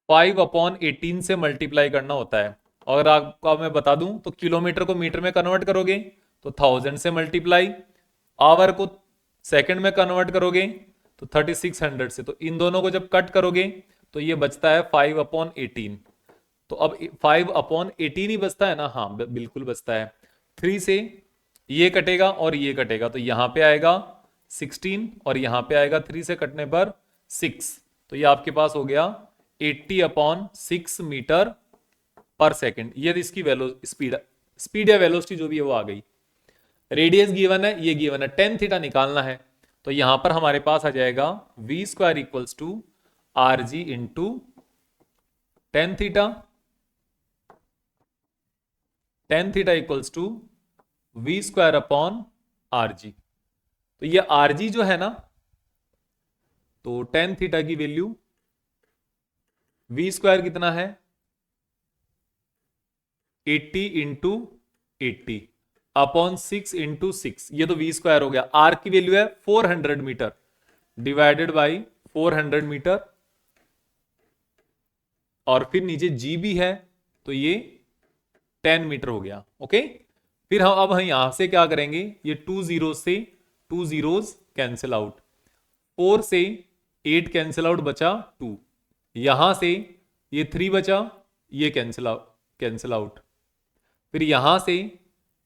5/18 से मल्टीप्लाई करना होता है। और आपको मैं बता दूं तो किलोमीटर को मीटर में कन्वर्ट करोगे तो 1000 से मल्टीप्लाई, आवर को सेकंड में कन्वर्ट करोगे तो 3600 से, तो इन दोनों को जब कट करोगे तो ये बचता है 5/18। तो अब 5/18 ही बचता है ना, हाँ बिल्कुल बचता है। 3 से ये कटेगा और ये कटेगा, तो यहां पे आएगा 16 और यहां पे आएगा 3 से कटने पर 6, तो ये आपके पास हो गया 80/6 मीटर पर सेकंड। ये इसकी स्पीड या वेलोसिटी जो भी है वो आ गई। रेडियस गिवन है, ये गिवन है, टेन थीटा निकालना है, तो यहां पर हमारे पास आ जाएगा v square equals to R G into tan theta, tan theta equals to v square upon R G. तो ये आर जी जो है ना, तो टेन थीटा की वैल्यू v स्क्वायर कितना है 80 इंटू 80 अपॉन 6 इंटू 6, ये तो v स्क्वायर हो गया। r की वैल्यू है 400 मीटर डिवाइडेड बाई 400 मीटर, और फिर नीचे g भी है तो ये 10 मीटर हो गया। ओके, फिर हम यहां से क्या करेंगे, ये 2 जीरो से 2 जीरोज कैंसिल आउट, 4 से 8 कैंसिल आउट, बचा 2, यहां से ये 3 बचा, ये कैंसिल आउट, फिर यहां से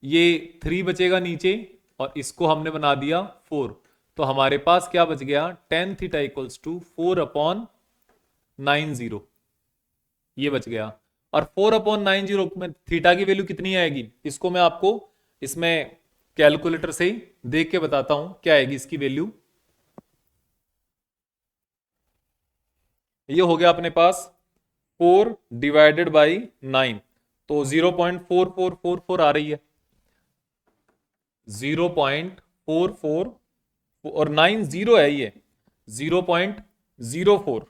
ये 3 बचेगा नीचे और इसको हमने बना दिया 4, तो हमारे पास क्या बच गया, टेन थीटा इक्वल्स टू 4/90, ये बच गया। और 4/90 में थीटा की वैल्यू कितनी आएगी, इसको मैं आपको इसमें कैलकुलेटर से देख के बताता हूं क्या आएगी इसकी वैल्यू। ये हो गया अपने पास 4 डिवाइडेड बाई 9, तो 0.4444 आ रही है। 0.44 और 9 जीरो है, ये 0.04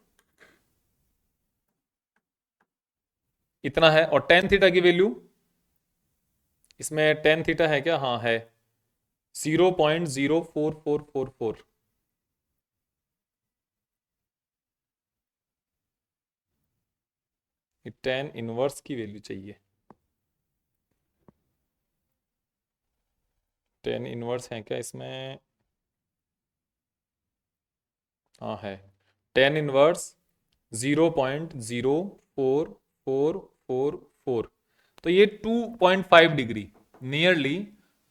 इतना है। और टेन थीटा की वैल्यू, इसमें टेन थीटा है क्या? हाँ है, 0.04444। टेन इनवर्स की वैल्यू चाहिए। टेन इनवर्स है क्या इसमें? हाँ है, टेन इनवर्स 0.0444, तो ये 2.5 डिग्री, नियरली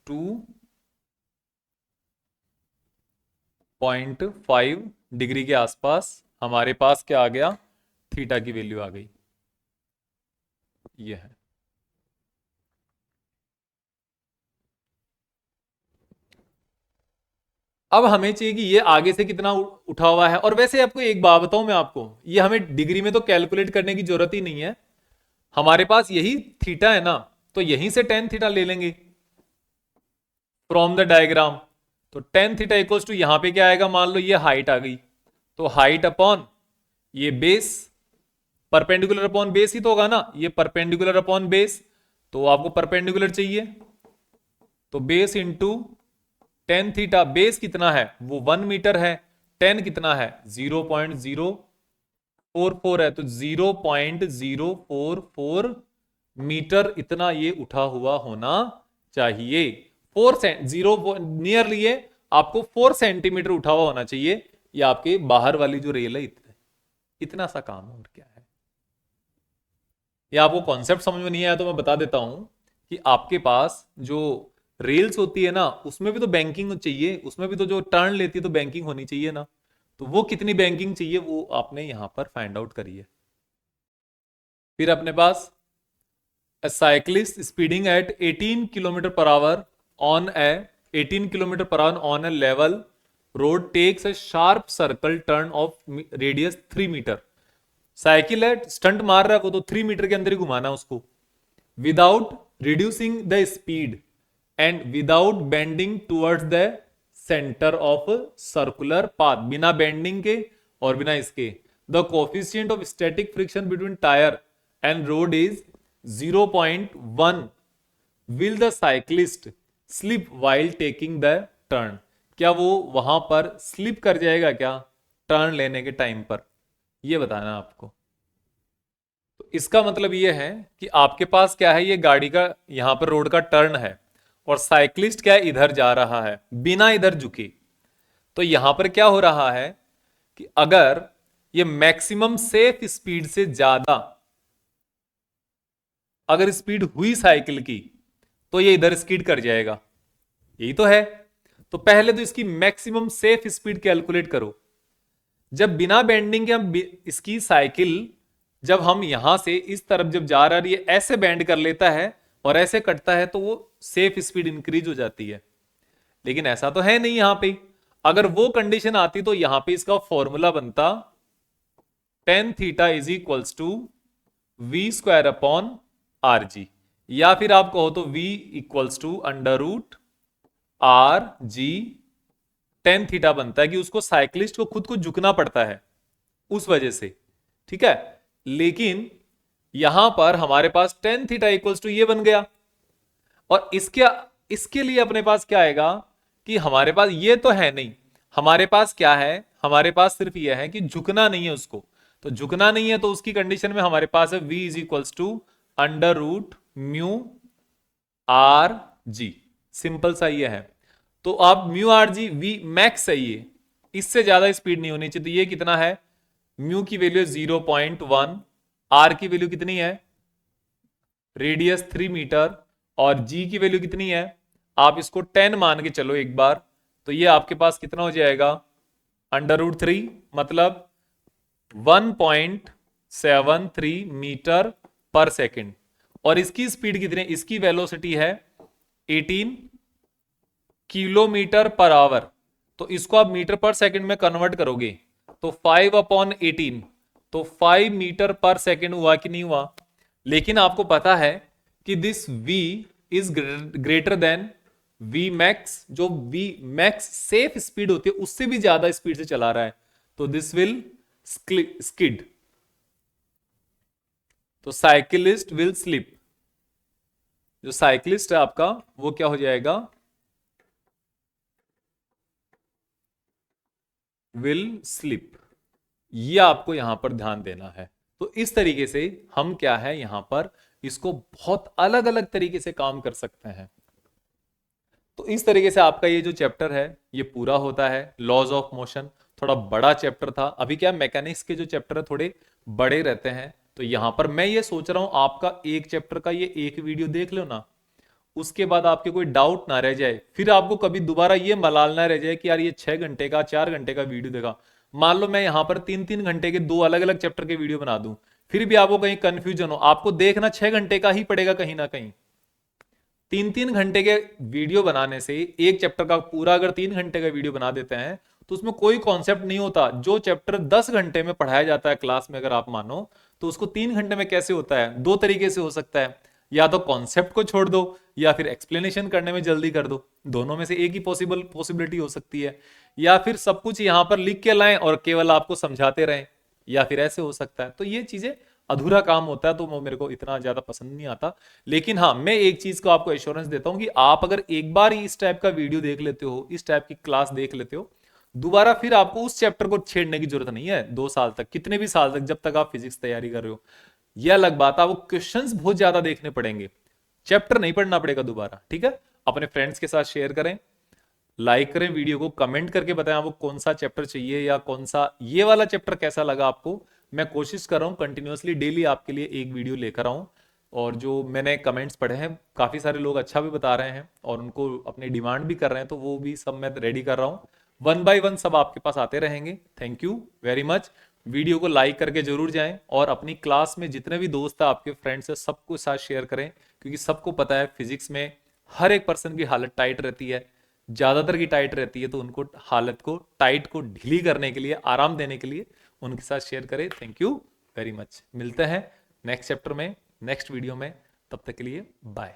2.5 डिग्री के आसपास हमारे पास क्या आ गया? थीटा की वैल्यू आ गई। ये है। अब हमें चाहिए कि ये आगे से कितना उठा हुआ है। और वैसे आपको एक बात बताऊं मैं आपको, ये हमें डिग्री में तो कैलकुलेट करने की जरूरत ही नहीं है, हमारे पास यही थीटा है ना, तो यहीं से टेन थीटा ले लेंगे फ्रॉम द डायग्राम। तो टेन थीटा इक्वल्स टू यहां पे क्या आएगा? मान लो ये हाइट आ गई, तो हाइट अपॉन ये बेस, परपेंडिकुलर अपॉन बेस ही तो होगा ना, ये परपेंडिकुलर अपॉन बेस, तो आपको परपेंडिकुलर चाहिए, तो base into tan theta. Base कितना है? वो 1 मीटर है। टेन कितना है? 0.044 है, तो 0.044 मीटर इतना ये उठा हुआ होना चाहिए। 4 नियरली आपको 4 सेंटीमीटर उठा हुआ होना चाहिए। ये आपके बाहर वाली जो रेल है, इतना सा काम है, और क्या है। ये आपको कॉन्सेप्ट समझ में नहीं आया तो मैं बता देता हूं कि आपके पास जो रेल्स होती है ना, उसमें भी तो बैंकिंग चाहिए, उसमें भी तो जो टर्न लेती है तो बैंकिंग होनी चाहिए ना, तो वो कितनी बैंकिंग चाहिए वो आपने यहां पर फाइंड आउट करी है। फिर अपने पास a cyclist speeding at 18 kilometer per hour on a 18 kilometer per hour on a level road takes a sharp circle turn of radius 3 metre. Cycle है, स्टंट मार रहा है वो, तो 3 मीटर के अंदर ही घुमाना उसको, without reducing the speed and without bending towards the centre of circular path, बिना बेंडिंग के और बिना इसके। The coefficient of static friction between tyre and road is 0.1। Will the cyclist slip while taking the turn? क्या वो वहां पर slip कर जाएगा क्या टर्न लेने के टाइम पर? ये बताना है आपको। तो इसका मतलब ये है कि आपके पास क्या है, ये गाड़ी का यहां पर रोड का टर्न है, और साइक्लिस्ट क्या है, इधर जा रहा है बिना इधर झुके। तो यहां पर क्या हो रहा है कि अगर ये मैक्सिमम सेफ स्पीड से ज्यादा अगर स्पीड हुई साइकिल की, तो ये इधर स्किड कर जाएगा, यही तो है। तो पहले तो इसकी मैक्सिमम सेफ स्पीड कैलकुलेट करो। जब बिना बेंडिंग के हम इसकी साइकिल, जब हम यहां से इस तरफ जब जा रहा है, ये ऐसे बेंड कर लेता है और ऐसे कटता है, तो वो सेफ स्पीड इंक्रीज हो जाती है। लेकिन ऐसा तो है नहीं यहां पे। अगर वो कंडीशन आती तो यहां पे इसका फॉर्मूला बनता tan theta is equals to V square upon R G, या फिर आप कहो तो v equals to under root R G tan theta बनता है, कि उसको साइक्लिस्ट को खुद को झुकना पड़ता है उस वजह से, ठीक है। लेकिन यहां पर हमारे पास टेन थीटा इक्वल्स टू ये बन गया, और इसके लिए अपने पास क्या आएगा कि हमारे पास ये तो है नहीं, हमारे पास क्या है, हमारे पास सिर्फ ये है कि झुकना नहीं है उसको। तो झुकना नहीं है, तो उसकी कंडीशन में हमारे पास है v is equals to under root mu R G. Simple सा ये है। तो आप mu R G V max है ये, इससे ज्यादा स्पीड नहीं होनी चाहिए। तो ये कितना है? म्यू की वैल्यू 0.1, आर की वैल्यू कितनी है? रेडियस 3 मीटर, और जी की वैल्यू कितनी है? आप इसको 10 मान के चलो एक बार, तो ये आपके पास कितना हो जाएगा? अंडर रूट 3, मतलब 1.73 मीटर पर सेकेंड। और इसकी स्पीड कितनी है? इसकी वेलोसिटी है 18 किलोमीटर पर आवर। तो इसको आप मीटर पर सेकंड में कन्वर्ट करोगे तो 5/18, तो 5 मीटर पर सेकेंड हुआ कि नहीं हुआ। लेकिन आपको पता है कि this v is greater than v max, जो v मैक्स सेफ स्पीड होती है उससे भी ज्यादा स्पीड से चला रहा है, तो दिस विल स्किड, तो साइकिलिस्ट विल स्लिप। जो साइकिलिस्ट है आपका वो क्या हो जाएगा, विल स्लिप। ये आपको यहां पर ध्यान देना है। तो इस तरीके से हम क्या है यहां पर इसको बहुत अलग अलग तरीके से काम कर सकते हैं। तो इस तरीके से आपका ये जो चैप्टर है ये पूरा होता है। लॉज ऑफ मोशन थोड़ा बड़ा चैप्टर था, अभी क्या मैकेनिक्स के जो चैप्टर है थोड़े बड़े रहते हैं। तो यहां पर मैं ये सोच रहा हूं आपका एक चैप्टर का ये एक वीडियो देख लो ना, उसके बाद आपके कोई डाउट ना रह जाए, फिर आपको कभी दोबारा ये मलाल ना रह जाए कि यार ये 6 घंटे का 4 घंटे का वीडियो देखा। मान लो मैं यहां पर 3-3 घंटे के 2 अलग अलग चैप्टर के वीडियो बना दूं, फिर भी आपको कहीं कंफ्यूजन हो, आपको देखना 6 घंटे का ही पड़ेगा कहीं ना कहीं। 3-3 घंटे के वीडियो बनाने से एक चैप्टर का पूरा अगर 3 घंटे का वीडियो बना देते हैं तो उसमें कोई कॉन्सेप्ट नहीं होता। जो चैप्टर 10 घंटे में पढ़ाया जाता है क्लास में अगर आप मानो, तो उसको 3 घंटे में कैसे होता है। दो तरीके से हो सकता है, या तो कॉन्सेप्ट को छोड़ दो या फिर एक्सप्लेनेशन करने में जल्दी कर दो, दोनों में से एक ही पॉसिबिलिटी हो सकती है। या फिर सब कुछ यहां पर लिख के लाएं और केवल आपको समझाते रहें, या फिर ऐसे हो सकता है। तो ये चीजें अधूरा काम होता है, तो वो मेरे को इतना ज्यादा पसंद नहीं आता। लेकिन हाँ, मैं एक चीज को आपको एश्योरेंस देता हूं कि आप अगर एक बार ही इस टाइप का वीडियो देख लेते हो, इस टाइप की क्लास देख लेते हो, दोबारा फिर आपको उस चैप्टर को छेड़ने की जरूरत नहीं है 2 साल तक, कितने भी साल तक, जब तक आप फिजिक्स तैयारी कर रहे हो। यह अलग बात है, आपको क्वेश्चंस बहुत ज्यादा देखने पड़ेंगे, चैप्टर नहीं पढ़ना पड़ेगा दोबारा। ठीक है, अपने फ्रेंड्स के साथ शेयर करें, लाइक करें वीडियो को, कमेंट करके बताएं आपको कौन सा चैप्टर चाहिए या कौन सा ये वाला चैप्टर कैसा लगा आपको। मैं कोशिश कर रहा हूं कंटिन्यूअसली डेली आपके लिए एक वीडियो लेकर आऊं। और जो मैंने कमेंट्स पढ़े हैं, काफी सारे लोग अच्छा भी बता रहे हैं और उनको अपनी डिमांड भी कर रहे हैं, तो वो भी सब मैं रेडी कर रहा हूं। 1 बाय 1 सब आपके पास आते रहेंगे। Thank you very much. Video को लाइक करके जरूर जाएं और अपनी क्लास में जितने भी दोस्त हैं, आपके फ्रेंड्स हैं, सबको साथ शेयर करें, क्योंकि सबको पता है फिजिक्स में हर एक पर्सन की हालत टाइट रहती है, ज्यादातर की टाइट रहती है। तो उनको हालत को टाइट को ढीली करने के लिए, आराम देने के लिए उनके साथ शेयर करें। Thank you very much. मिलते हैं नेक्स्ट चैप्टर में, नेक्स्ट वीडियो में। तब तक के लिए बाय।